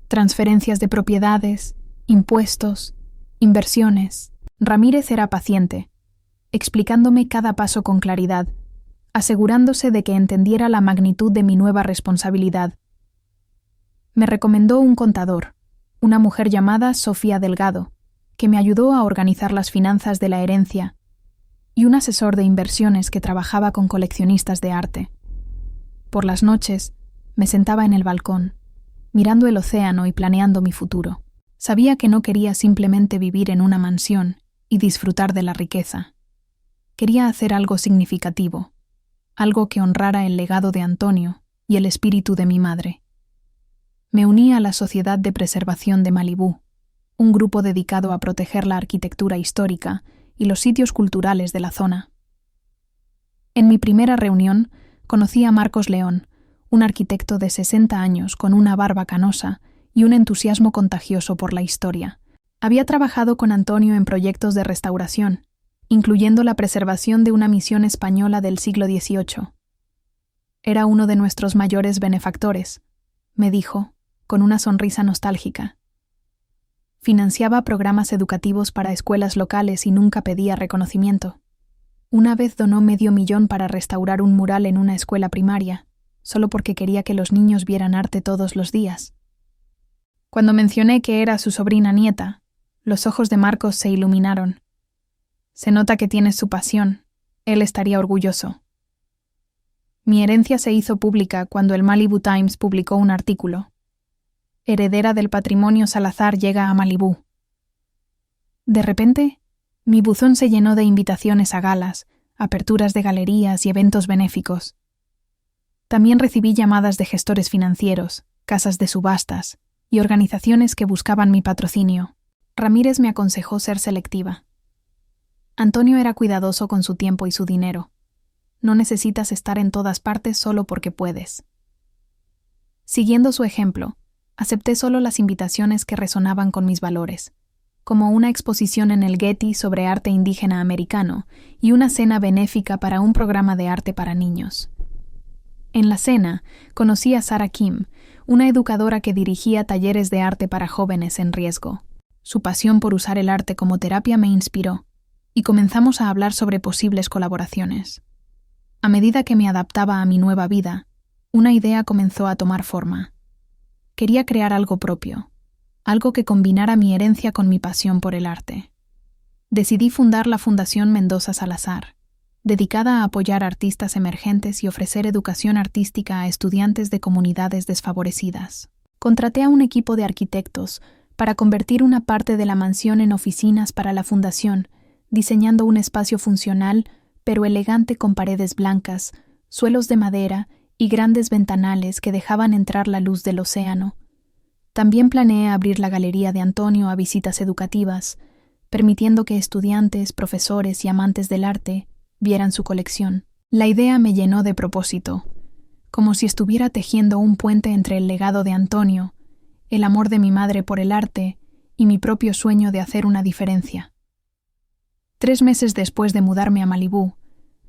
Speaker 1: transferencias de propiedades, impuestos, inversiones. Ramírez era paciente, explicándome cada paso con claridad, asegurándose de que entendiera la magnitud de mi nueva responsabilidad. Me recomendó un contador, una mujer llamada Sofía Delgado, que me ayudó a organizar las finanzas de la herencia, y un asesor de inversiones que trabajaba con coleccionistas de arte. Por las noches, me sentaba en el balcón, mirando el océano y planeando mi futuro. Sabía que no quería simplemente vivir en una mansión y disfrutar de la riqueza. Quería hacer algo significativo, algo que honrara el legado de Antonio y el espíritu de mi madre. Me uní a la Sociedad de Preservación de Malibú, un grupo dedicado a proteger la arquitectura histórica y los sitios culturales de la zona. En mi primera reunión, conocí a Marcos León, un arquitecto de 60 años con una barba canosa y un entusiasmo contagioso por la historia. Había trabajado con Antonio en proyectos de restauración, incluyendo la preservación de una misión española del siglo XVIII. Era uno de nuestros mayores benefactores, me dijo, con una sonrisa nostálgica. Financiaba programas educativos para escuelas locales y nunca pedía reconocimiento. Una vez donó $500,000 para restaurar un mural en una escuela primaria, solo porque quería que los niños vieran arte todos los días. Cuando mencioné que era su sobrina nieta, los ojos de Marcos se iluminaron. Se nota que tienes su pasión. Él estaría orgulloso. Mi herencia se hizo pública cuando el Malibu Times publicó un artículo. Heredera del patrimonio Salazar llega a Malibú. De repente, mi buzón se llenó de invitaciones a galas, aperturas de galerías y eventos benéficos. También recibí llamadas de gestores financieros, casas de subastas y organizaciones que buscaban mi patrocinio. Ramírez me aconsejó ser selectiva. Antonio era cuidadoso con su tiempo y su dinero. No necesitas estar en todas partes solo porque puedes. Siguiendo su ejemplo, acepté solo las invitaciones que resonaban con mis valores, como una exposición en el Getty sobre arte indígena americano y una cena benéfica para un programa de arte para niños. En la cena, conocí a Sarah Kim, una educadora que dirigía talleres de arte para jóvenes en riesgo. Su pasión por usar el arte como terapia me inspiró. y comenzamos a hablar sobre posibles colaboraciones. A medida que me adaptaba a mi nueva vida, una idea comenzó a tomar forma. Quería crear algo propio, algo que combinara mi herencia con mi pasión por el arte. Decidí fundar la Fundación Mendoza Salazar, dedicada a apoyar artistas emergentes y ofrecer educación artística a estudiantes de comunidades desfavorecidas. Contraté a un equipo de arquitectos para convertir una parte de la mansión en oficinas para la fundación, diseñando un espacio funcional pero elegante con paredes blancas, suelos de madera y grandes ventanales que dejaban entrar la luz del océano. También planeé abrir la Galería de Antonio a visitas educativas, permitiendo que estudiantes, profesores y amantes del arte vieran su colección. La idea me llenó de propósito, como si estuviera tejiendo un puente entre el legado de Antonio, el amor de mi madre por el arte y mi propio sueño de hacer una diferencia. 3 meses después de mudarme a Malibú,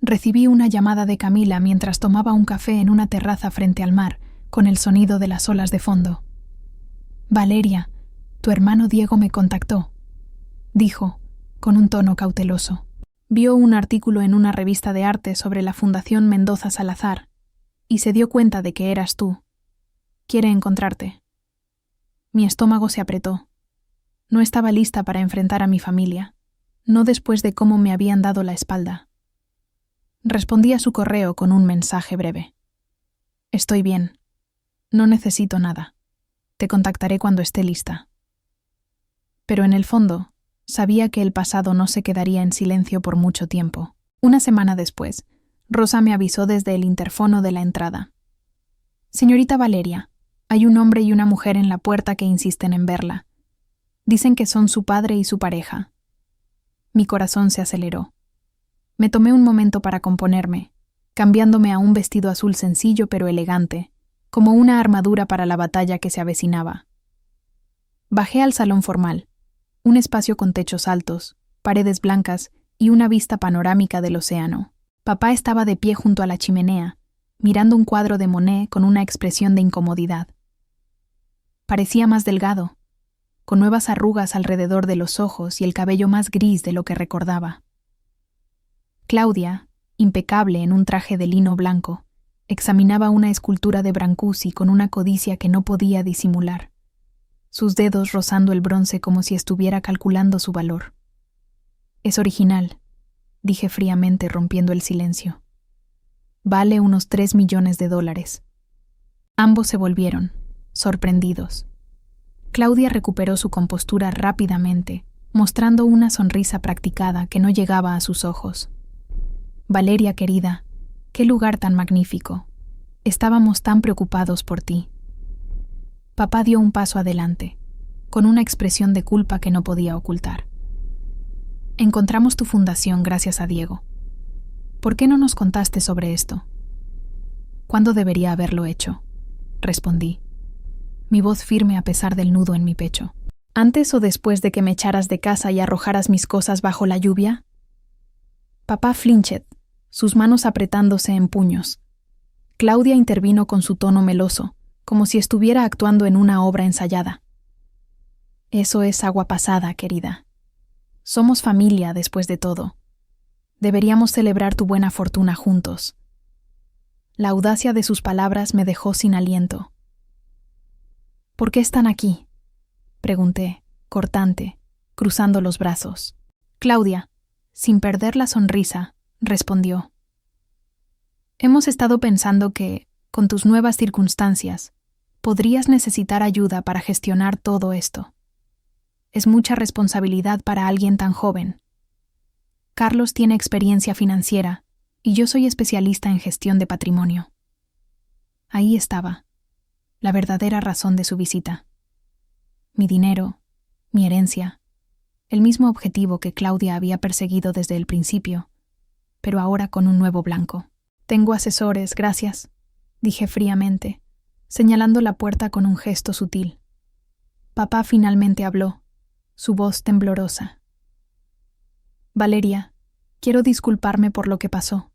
Speaker 1: recibí una llamada de Camila mientras tomaba un café en una terraza frente al mar, con el sonido de las olas de fondo. «Valeria, tu hermano Diego me contactó», dijo, con un tono cauteloso. Vio un artículo en una revista de arte sobre la Fundación Mendoza Salazar y se dio cuenta de que eras tú. Quiere encontrarte. Mi estómago se apretó. No estaba lista para enfrentar a mi familia, no después de cómo me habían dado la espalda. Respondí a su correo con un mensaje breve. «Estoy bien. No necesito nada. Te contactaré cuando esté lista». Pero en el fondo, sabía que el pasado no se quedaría en silencio por mucho tiempo. Una semana después, Rosa me avisó desde el interfono de la entrada. «Señorita Valeria, hay un hombre y una mujer en la puerta que insisten en verla. Dicen que son su padre y su pareja». Mi corazón se aceleró. Me tomé un momento para componerme, cambiándome a un vestido azul sencillo pero elegante, como una armadura para la batalla que se avecinaba. Bajé al salón formal, un espacio con techos altos, paredes blancas y una vista panorámica del océano. Papá estaba de pie junto a la chimenea, mirando un cuadro de Monet con una expresión de incomodidad. Parecía más delgado, con nuevas arrugas alrededor de los ojos y el cabello más gris de lo que recordaba. Claudia, impecable en un traje de lino blanco, examinaba una escultura de Brancusi con una codicia que no podía disimular, sus dedos rozando el bronce como si estuviera calculando su valor. «Es original», dije fríamente rompiendo el silencio. «Vale unos $3 millones». Ambos se volvieron, sorprendidos. Claudia recuperó su compostura rápidamente, mostrando una sonrisa practicada que no llegaba a sus ojos. «Valeria, querida, qué lugar tan magnífico. Estábamos tan preocupados por ti». Papá dio un paso adelante, con una expresión de culpa que no podía ocultar. «Encontramos tu fundación gracias a Diego. ¿Por qué no nos contaste sobre esto?» «¿Cuándo debería haberlo hecho?», respondí, mi voz firme a pesar del nudo en mi pecho. «¿Antes o después de que me echaras de casa y arrojaras mis cosas bajo la lluvia?» Papá flinched, sus manos apretándose en puños. Claudia intervino con su tono meloso, como si estuviera actuando en una obra ensayada. «Eso es agua pasada, querida. Somos familia después de todo. Deberíamos celebrar tu buena fortuna juntos». La audacia de sus palabras me dejó sin aliento. «¿Por qué están aquí?», pregunté, cortante, cruzando los brazos. Claudia, sin perder la sonrisa, respondió: «Hemos estado pensando que, con tus nuevas circunstancias, podrías necesitar ayuda para gestionar todo esto. Es mucha responsabilidad para alguien tan joven. Carlos tiene experiencia financiera y yo soy especialista en gestión de patrimonio». Ahí estaba, la verdadera razón de su visita. Mi dinero, mi herencia, el mismo objetivo que Claudia había perseguido desde el principio, pero ahora con un nuevo blanco. «Tengo asesores, gracias», dije fríamente, señalando la puerta con un gesto sutil. Papá finalmente habló, su voz temblorosa. «Valeria, quiero disculparme por lo que pasó.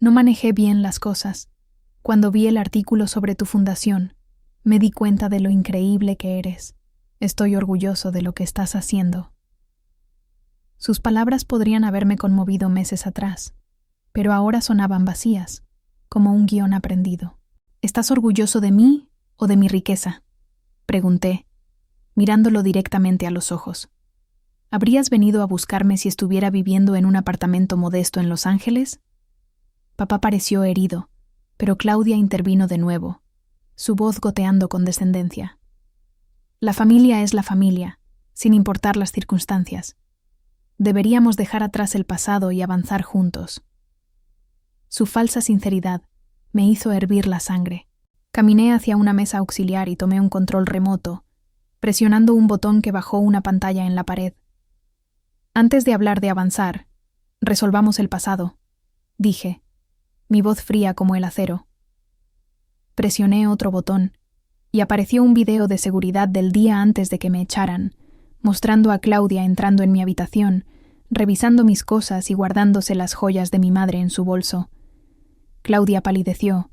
Speaker 1: No manejé bien las cosas. Cuando vi el artículo sobre tu fundación, me di cuenta de lo increíble que eres. Estoy orgulloso de lo que estás haciendo». Sus palabras podrían haberme conmovido meses atrás, pero ahora sonaban vacías, como un guión aprendido. ¿Estás orgulloso de mí o de mi riqueza?, pregunté, mirándolo directamente a los ojos. ¿Habrías venido a buscarme si estuviera viviendo en un apartamento modesto en Los Ángeles? Papá pareció herido, pero Claudia intervino de nuevo, su voz goteando con descendencia. La familia es la familia, sin importar las circunstancias. Deberíamos dejar atrás el pasado y avanzar juntos. Su falsa sinceridad me hizo hervir la sangre. Caminé hacia una mesa auxiliar y tomé un control remoto, presionando un botón que bajó una pantalla en la pared. Antes de hablar de avanzar, resolvamos el pasado, dije, mi voz fría como el acero. Presioné otro botón y apareció un video de seguridad del día antes de que me echaran, mostrando a Claudia entrando en mi habitación, revisando mis cosas y guardándose las joyas de mi madre en su bolso. Claudia palideció,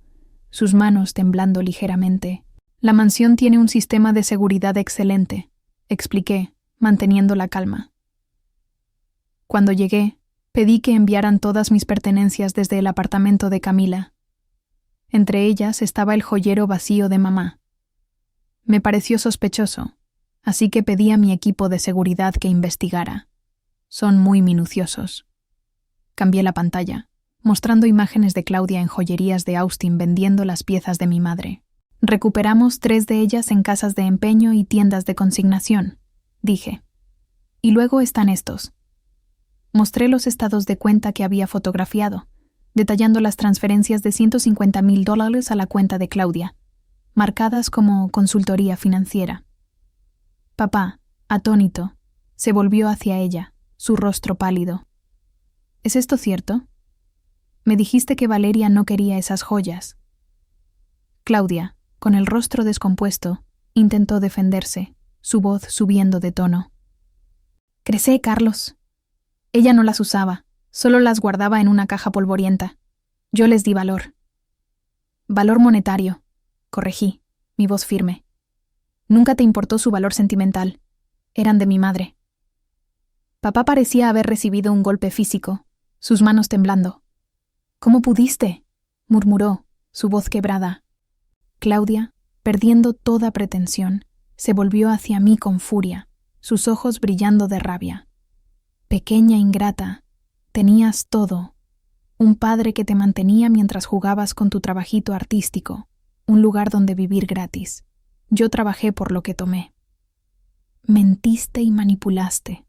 Speaker 1: sus manos temblando ligeramente. La mansión tiene un sistema de seguridad excelente, expliqué, manteniendo la calma. Cuando llegué, pedí que enviaran todas mis pertenencias desde el apartamento de Camila. Entre ellas estaba el joyero vacío de mamá. Me pareció sospechoso, así que pedí a mi equipo de seguridad que investigara. Son muy minuciosos. Cambié la pantalla, mostrando imágenes de Claudia en joyerías de Austin vendiendo las piezas de mi madre. Recuperamos 3 de ellas en casas de empeño y tiendas de consignación, dije. Y luego están estos. Mostré los estados de cuenta que había fotografiado, detallando las transferencias de $150,000 a la cuenta de Claudia, marcadas como consultoría financiera. Papá, atónito, se volvió hacia ella, su rostro pálido. ¿Es esto cierto? Me dijiste que Valeria no quería esas joyas. Claudia, con el rostro descompuesto, intentó defenderse, su voz subiendo de tono. Crecé, Carlos. Ella no las usaba, solo las guardaba en una caja polvorienta. Yo les di valor. Valor monetario, corregí, mi voz firme. Nunca te importó su valor sentimental. Eran de mi madre. Papá parecía haber recibido un golpe físico, sus manos temblando. ¿Cómo pudiste?, murmuró, su voz quebrada. Claudia, perdiendo toda pretensión, se volvió hacia mí con furia, sus ojos brillando de rabia. Pequeña ingrata, tenías todo. Un padre que te mantenía mientras jugabas con tu trabajito artístico, un lugar donde vivir gratis. Yo trabajé por lo que tomé. Mentiste y manipulaste,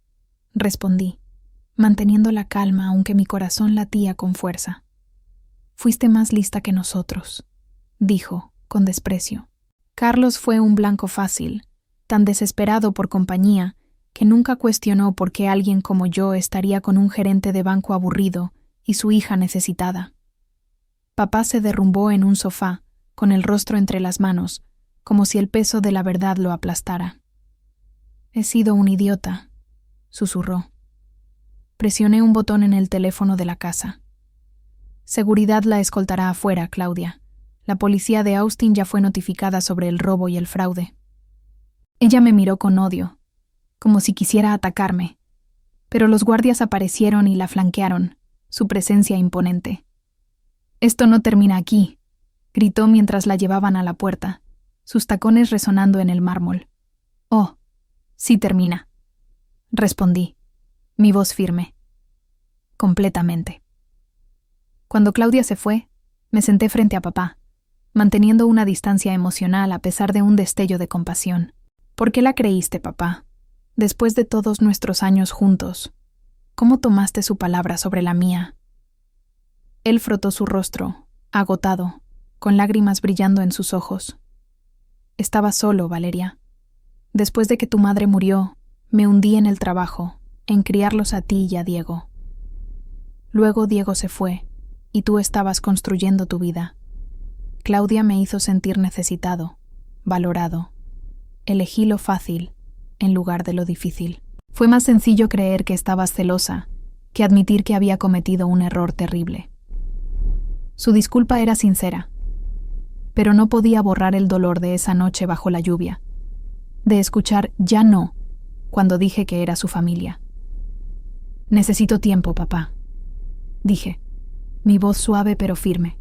Speaker 1: respondí, manteniendo la calma aunque mi corazón latía con fuerza. Fuiste más lista que nosotros, dijo, con desprecio. Carlos fue un blanco fácil, tan desesperado por compañía, que nunca cuestionó por qué alguien como yo estaría con un gerente de banco aburrido y su hija necesitada. Papá se derrumbó en un sofá, con el rostro entre las manos, como si el peso de la verdad lo aplastara. He sido un idiota, susurró. Presioné un botón en el teléfono de la casa. Seguridad la escoltará afuera, Claudia. La policía de Austin ya fue notificada sobre el robo y el fraude. Ella me miró con odio, como si quisiera atacarme, pero los guardias aparecieron y la flanquearon, su presencia imponente. Esto no termina aquí, gritó mientras la llevaban a la puerta, sus tacones resonando en el mármol. Oh, sí termina, respondí, mi voz firme. Completamente. Cuando Claudia se fue, me senté frente a papá, manteniendo una distancia emocional a pesar de un destello de compasión. ¿Por qué la creíste, papá? Después de todos nuestros años juntos, ¿cómo tomaste su palabra sobre la mía? Él frotó su rostro, agotado, con lágrimas brillando en sus ojos. Estaba solo, Valeria. Después de que tu madre murió, me hundí en el trabajo, en criarlos a ti y a Diego. Luego Diego se fue, y tú estabas construyendo tu vida. Claudia me hizo sentir necesitado, valorado. Elegí lo fácil en lugar de lo difícil. Fue más sencillo creer que estabas celosa que admitir que había cometido un error terrible. Su disculpa era sincera, pero no podía borrar el dolor de esa noche bajo la lluvia, de escuchar ya no cuando dije que era su familia. Necesito tiempo, papá, dije, mi voz suave pero firme.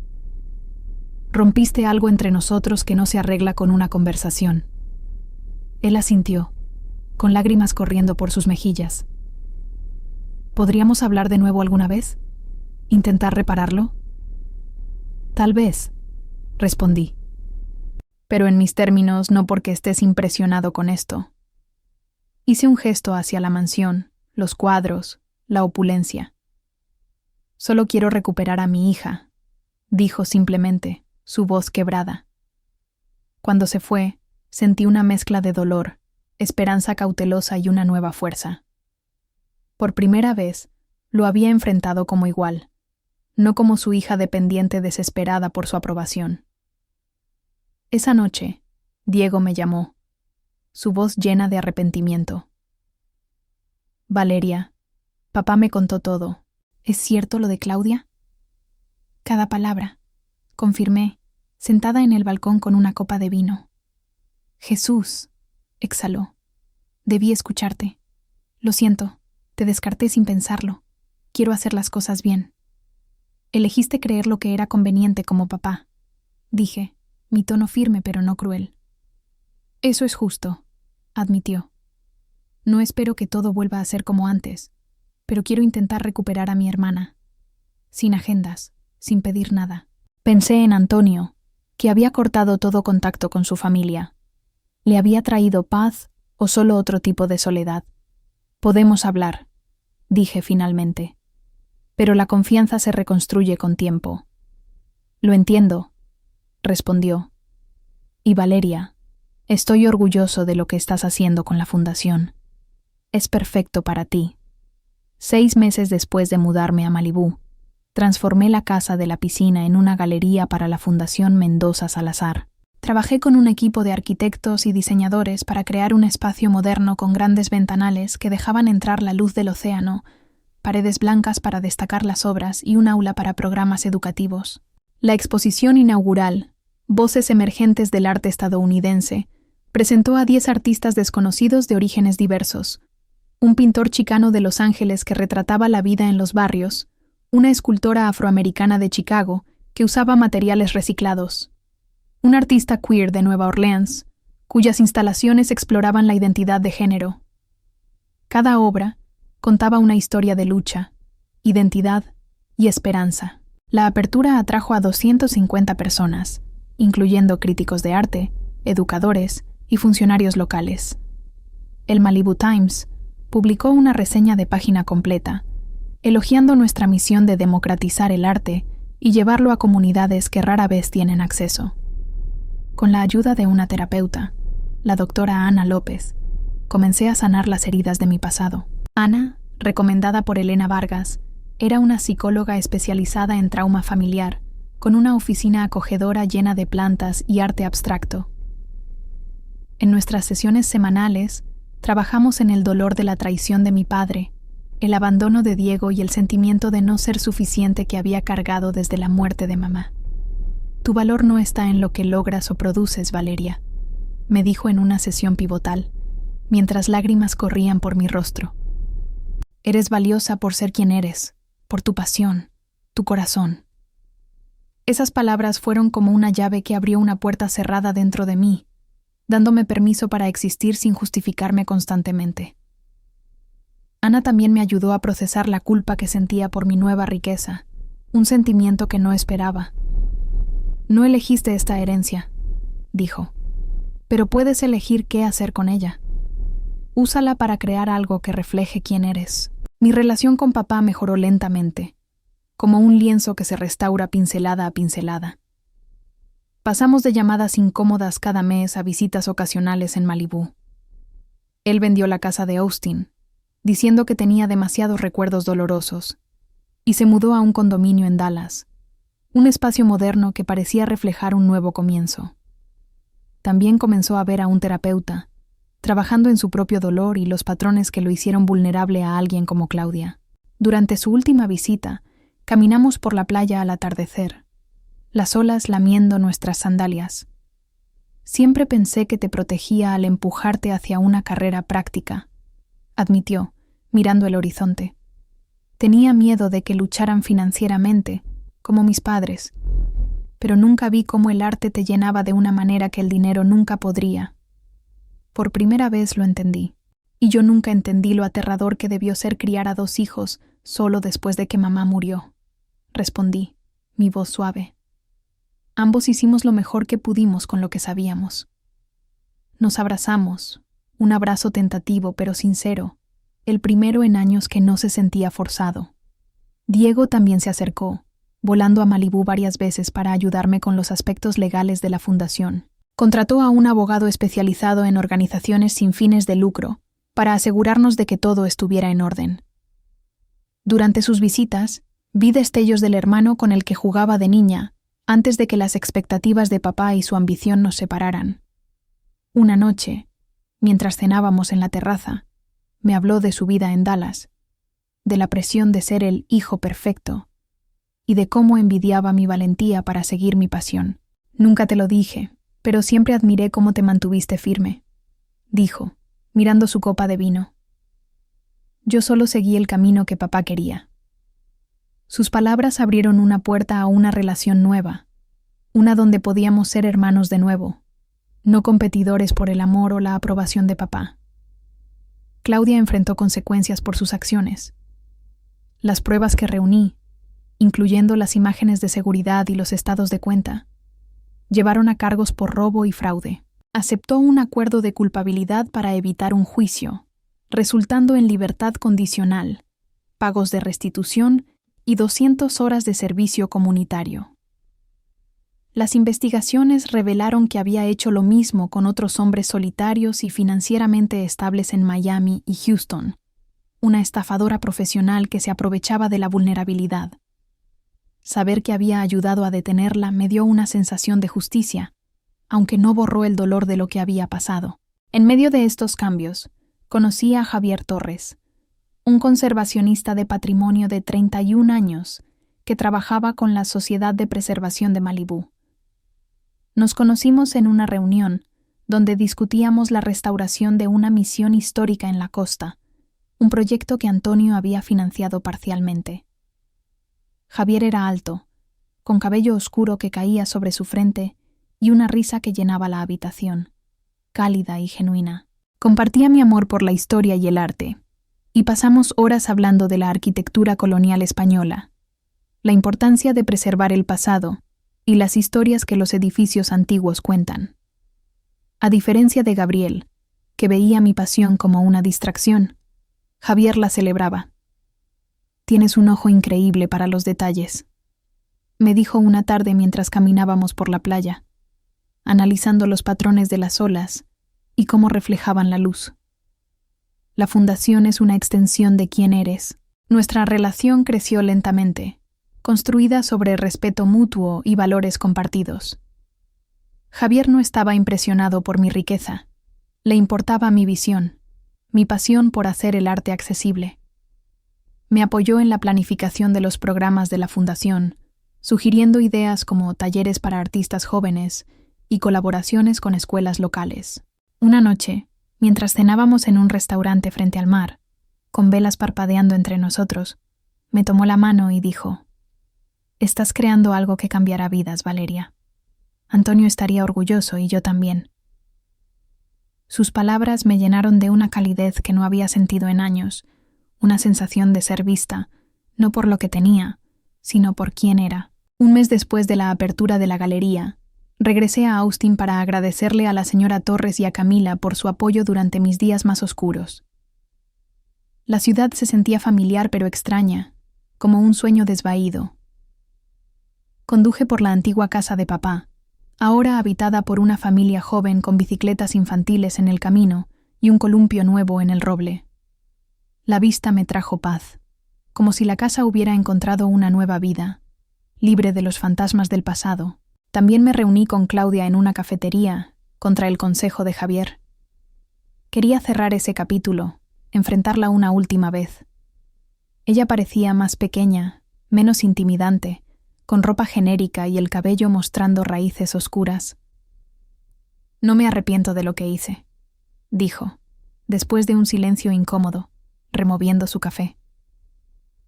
Speaker 1: Rompiste algo entre nosotros que no se arregla con una conversación. Él asintió, con lágrimas corriendo por sus mejillas. ¿Podríamos hablar de nuevo alguna vez? ¿Intentar repararlo? Tal vez, respondí. Pero en mis términos, no porque estés impresionado con esto. Hice un gesto hacia la mansión, los cuadros, la opulencia. Solo quiero recuperar a mi hija, dijo simplemente, su voz quebrada. Cuando se fue, sentí una mezcla de dolor, esperanza cautelosa y una nueva fuerza. Por primera vez, lo había enfrentado como igual, no como su hija dependiente desesperada por su aprobación. Esa noche, Diego me llamó, su voz llena de arrepentimiento. Valeria, papá me contó todo. ¿Es cierto lo de Claudia? Cada palabra, confirmé, sentada en el balcón con una copa de vino. Jesús, exhaló. Debí escucharte. Lo siento, te descarté sin pensarlo. Quiero hacer las cosas bien. Elegiste creer lo que era conveniente como papá, dije, mi tono firme pero no cruel. Eso es justo, admitió. No espero que todo vuelva a ser como antes, pero quiero intentar recuperar a mi hermana. Sin agendas, sin pedir nada. Pensé en Antonio, que había cortado todo contacto con su familia. ¿Le había traído paz o solo otro tipo de soledad? Podemos hablar, dije finalmente. Pero la confianza se reconstruye con tiempo. Lo entiendo, respondió. Y Valeria, estoy orgulloso de lo que estás haciendo con la fundación. Es perfecto para ti. 6 meses después de mudarme a Malibú, transformé la casa de la piscina en una galería para la Fundación Mendoza Salazar. Trabajé con un equipo de arquitectos y diseñadores para crear un espacio moderno con grandes ventanales que dejaban entrar la luz del océano, paredes blancas para destacar las obras y un aula para programas educativos. La exposición inaugural, Voces Emergentes del Arte Estadounidense, presentó a 10 artistas desconocidos de orígenes diversos. Un pintor chicano de Los Ángeles que retrataba la vida en los barrios, una escultora afroamericana de Chicago que usaba materiales reciclados, un artista queer de Nueva Orleans, cuyas instalaciones exploraban la identidad de género. Cada obra contaba una historia de lucha, identidad y esperanza. La apertura atrajo a 250 personas, incluyendo críticos de arte, educadores y funcionarios locales. El Malibu Times publicó una reseña de página completa, elogiando nuestra misión de democratizar el arte y llevarlo a comunidades que rara vez tienen acceso. Con la ayuda de una terapeuta, la doctora Ana López, comencé a sanar las heridas de mi pasado. Ana, recomendada por Elena Vargas, era una psicóloga especializada en trauma familiar, con una oficina acogedora llena de plantas y arte abstracto. En nuestras sesiones semanales, trabajamos en el dolor de la traición de mi padre, el abandono de Diego y el sentimiento de no ser suficiente que había cargado desde la muerte de mamá. Tu valor no está en lo que logras o produces, Valeria, me dijo en una sesión pivotal, mientras lágrimas corrían por mi rostro. Eres valiosa por ser quien eres, por tu pasión, tu corazón. Esas palabras fueron como una llave que abrió una puerta cerrada dentro de mí, dándome permiso para existir sin justificarme constantemente. Ana también me ayudó a procesar la culpa que sentía por mi nueva riqueza, un sentimiento que no esperaba. No elegiste esta herencia, dijo, pero puedes elegir qué hacer con ella. Úsala para crear algo que refleje quién eres. Mi relación con papá mejoró lentamente, como un lienzo que se restaura pincelada a pincelada. Pasamos de llamadas incómodas cada mes a visitas ocasionales en Malibú. Él vendió la casa de Austin, diciendo que tenía demasiados recuerdos dolorosos, y se mudó a un condominio en Dallas, un espacio moderno que parecía reflejar un nuevo comienzo. También comenzó a ver a un terapeuta, trabajando en su propio dolor y los patrones que lo hicieron vulnerable a alguien como Claudia. Durante su última visita, caminamos por la playa al atardecer, las olas lamiendo nuestras sandalias. Siempre pensé que te protegía al empujarte hacia una carrera práctica, admitió, mirando el horizonte. Tenía miedo de que lucharan financieramente, como mis padres, pero nunca vi cómo el arte te llenaba de una manera que el dinero nunca podría. Por primera vez lo entendí, y yo nunca entendí lo aterrador que debió ser criar a 2 hijos solo después de que mamá murió. Respondí, mi voz suave. Ambos hicimos lo mejor que pudimos con lo que sabíamos. Nos abrazamos, un abrazo tentativo pero sincero, el primero en años que no se sentía forzado. Diego también se acercó, volando a Malibú varias veces para ayudarme con los aspectos legales de la fundación. Contrató a un abogado especializado en organizaciones sin fines de lucro para asegurarnos de que todo estuviera en orden. Durante sus visitas, vi destellos del hermano con el que jugaba de niña antes de que las expectativas de papá y su ambición nos separaran. Una noche, mientras cenábamos en la terraza, me habló de su vida en Dallas, de la presión de ser el hijo perfecto y de cómo envidiaba mi valentía para seguir mi pasión. Nunca te lo dije, pero siempre admiré cómo te mantuviste firme, dijo, mirando su copa de vino. Yo solo seguí el camino que papá quería. Sus palabras abrieron una puerta a una relación nueva, una donde podíamos ser hermanos de nuevo, no competidores por el amor o la aprobación de papá. Claudia enfrentó consecuencias por sus acciones. Las pruebas que reuní, incluyendo las imágenes de seguridad y los estados de cuenta, llevaron a cargos por robo y fraude. Aceptó un acuerdo de culpabilidad para evitar un juicio, resultando en libertad condicional, pagos de restitución y 200 horas de servicio comunitario. Las investigaciones revelaron que había hecho lo mismo con otros hombres solitarios y financieramente estables en Miami y Houston, una estafadora profesional que se aprovechaba de la vulnerabilidad. Saber que había ayudado a detenerla me dio una sensación de justicia, aunque no borró el dolor de lo que había pasado. En medio de estos cambios, conocí a Javier Torres, un conservacionista de patrimonio de 31 años que trabajaba con la Sociedad de Preservación de Malibú. Nos conocimos en una reunión donde discutíamos la restauración de una misión histórica en la costa, un proyecto que Antonio había financiado parcialmente. Javier era alto, con cabello oscuro que caía sobre su frente y una risa que llenaba la habitación, cálida y genuina. Compartía mi amor por la historia y el arte, y pasamos horas hablando de la arquitectura colonial española, la importancia de preservar el pasado y las historias que los edificios antiguos cuentan. A diferencia de Gabriel, que veía mi pasión como una distracción, Javier la celebraba. «Tienes un ojo increíble para los detalles», me dijo una tarde mientras caminábamos por la playa, analizando los patrones de las olas y cómo reflejaban la luz. La fundación es una extensión de quién eres. Nuestra relación creció lentamente, construida sobre respeto mutuo y valores compartidos. Javier no estaba impresionado por mi riqueza. Le importaba mi visión, mi pasión por hacer el arte accesible. Me apoyó en la planificación de los programas de la fundación, sugiriendo ideas como talleres para artistas jóvenes y colaboraciones con escuelas locales. Una noche, mientras cenábamos en un restaurante frente al mar, con velas parpadeando entre nosotros, me tomó la mano y dijo: «Estás creando algo que cambiará vidas, Valeria. Antonio estaría orgulloso y yo también». Sus palabras me llenaron de una calidez que no había sentido en años, una sensación de ser vista, no por lo que tenía, sino por quién era. Un mes después de la apertura de la galería, regresé a Austin para agradecerle a la señora Torres y a Camila por su apoyo durante mis días más oscuros. La ciudad se sentía familiar pero extraña, como un sueño desvaído. Conduje por la antigua casa de papá, ahora habitada por una familia joven con bicicletas infantiles en el camino y un columpio nuevo en el roble. La vista me trajo paz, como si la casa hubiera encontrado una nueva vida, libre de los fantasmas del pasado. También me reuní con Claudia en una cafetería, contra el consejo de Javier. Quería cerrar ese capítulo, enfrentarla una última vez. Ella parecía más pequeña, menos intimidante, con ropa genérica y el cabello mostrando raíces oscuras. «No me arrepiento de lo que hice», dijo, después de un silencio incómodo, removiendo su café.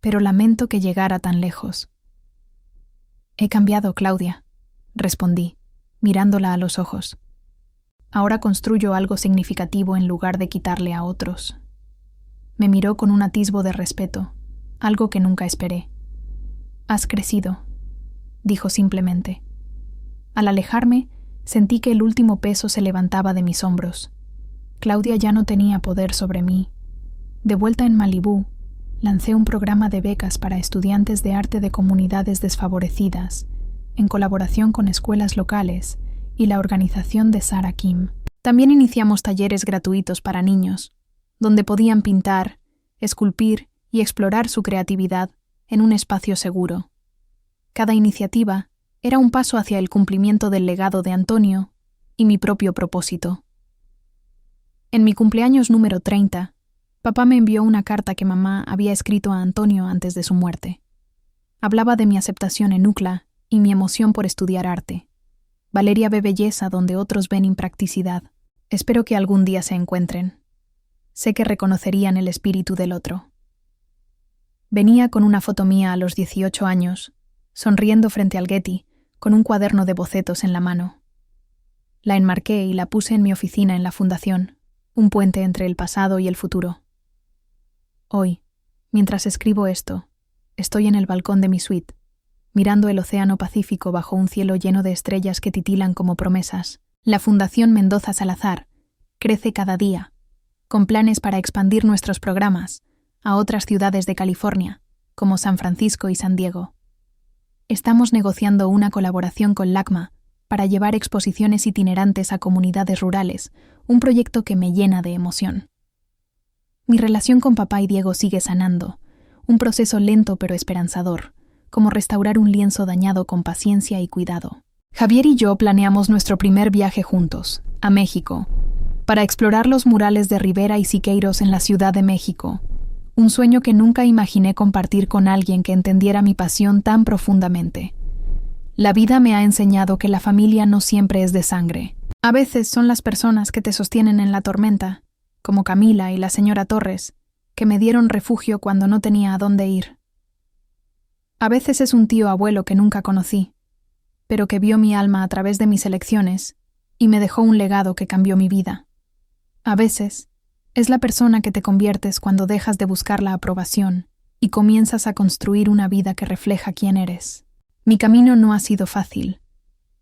Speaker 1: pero lamento que llegara tan lejos. He cambiado, Claudia, respondí, mirándola a los ojos. Ahora construyo algo significativo en lugar de quitarle a otros. Me miró con un atisbo de respeto, algo que nunca esperé. Has crecido, dijo simplemente. Al alejarme, sentí que el último peso se levantaba de mis hombros. Claudia ya no tenía poder sobre mí. De vuelta en Malibú, lancé un programa de becas para estudiantes de arte de comunidades desfavorecidas, en colaboración con escuelas locales y la organización de Sarah Kim. También iniciamos talleres gratuitos para niños, donde podían pintar, esculpir y explorar su creatividad en un espacio seguro. Cada iniciativa era un paso hacia el cumplimiento del legado de Antonio y mi propio propósito. En mi cumpleaños número 30, papá me envió una carta que mamá había escrito a Antonio antes de su muerte. Hablaba de mi aceptación en UCLA y mi emoción por estudiar arte. Valeria ve belleza donde otros ven impracticidad. Espero que algún día se encuentren. Sé que reconocerían el espíritu del otro. Venía con una foto mía a los 18 años, sonriendo frente al Getty, con un cuaderno de bocetos en la mano. La enmarqué y la puse en mi oficina en la fundación, un puente entre el pasado y el futuro. Hoy, mientras escribo esto, estoy en el balcón de mi suite, mirando el océano Pacífico bajo un cielo lleno de estrellas que titilan como promesas. La Fundación Mendoza Salazar crece cada día, con planes para expandir nuestros programas a otras ciudades de California, como San Francisco y San Diego. Estamos negociando una colaboración con LACMA para llevar exposiciones itinerantes a comunidades rurales, un proyecto que me llena de emoción. Mi relación con papá y Diego sigue sanando, un proceso lento pero esperanzador, como restaurar un lienzo dañado con paciencia y cuidado. Javier y yo planeamos nuestro primer viaje juntos, a México, para explorar los murales de Rivera y Siqueiros en la Ciudad de México, un sueño que nunca imaginé compartir con alguien que entendiera mi pasión tan profundamente. La vida me ha enseñado que la familia no siempre es de sangre. A veces son las personas que te sostienen en la tormenta, como Camila y la señora Torres, que me dieron refugio cuando no tenía a dónde ir. A veces es un tío abuelo que nunca conocí, pero que vio mi alma a través de mis elecciones y me dejó un legado que cambió mi vida. A veces es la persona que te conviertes cuando dejas de buscar la aprobación y comienzas a construir una vida que refleja quién eres. Mi camino no ha sido fácil.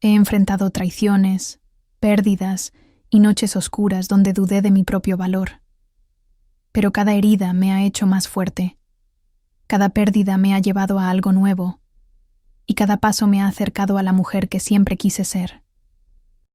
Speaker 1: He enfrentado traiciones, pérdidas y noches oscuras donde dudé de mi propio valor. Pero cada herida me ha hecho más fuerte. Cada pérdida me ha llevado a algo nuevo, y cada paso me ha acercado a la mujer que siempre quise ser.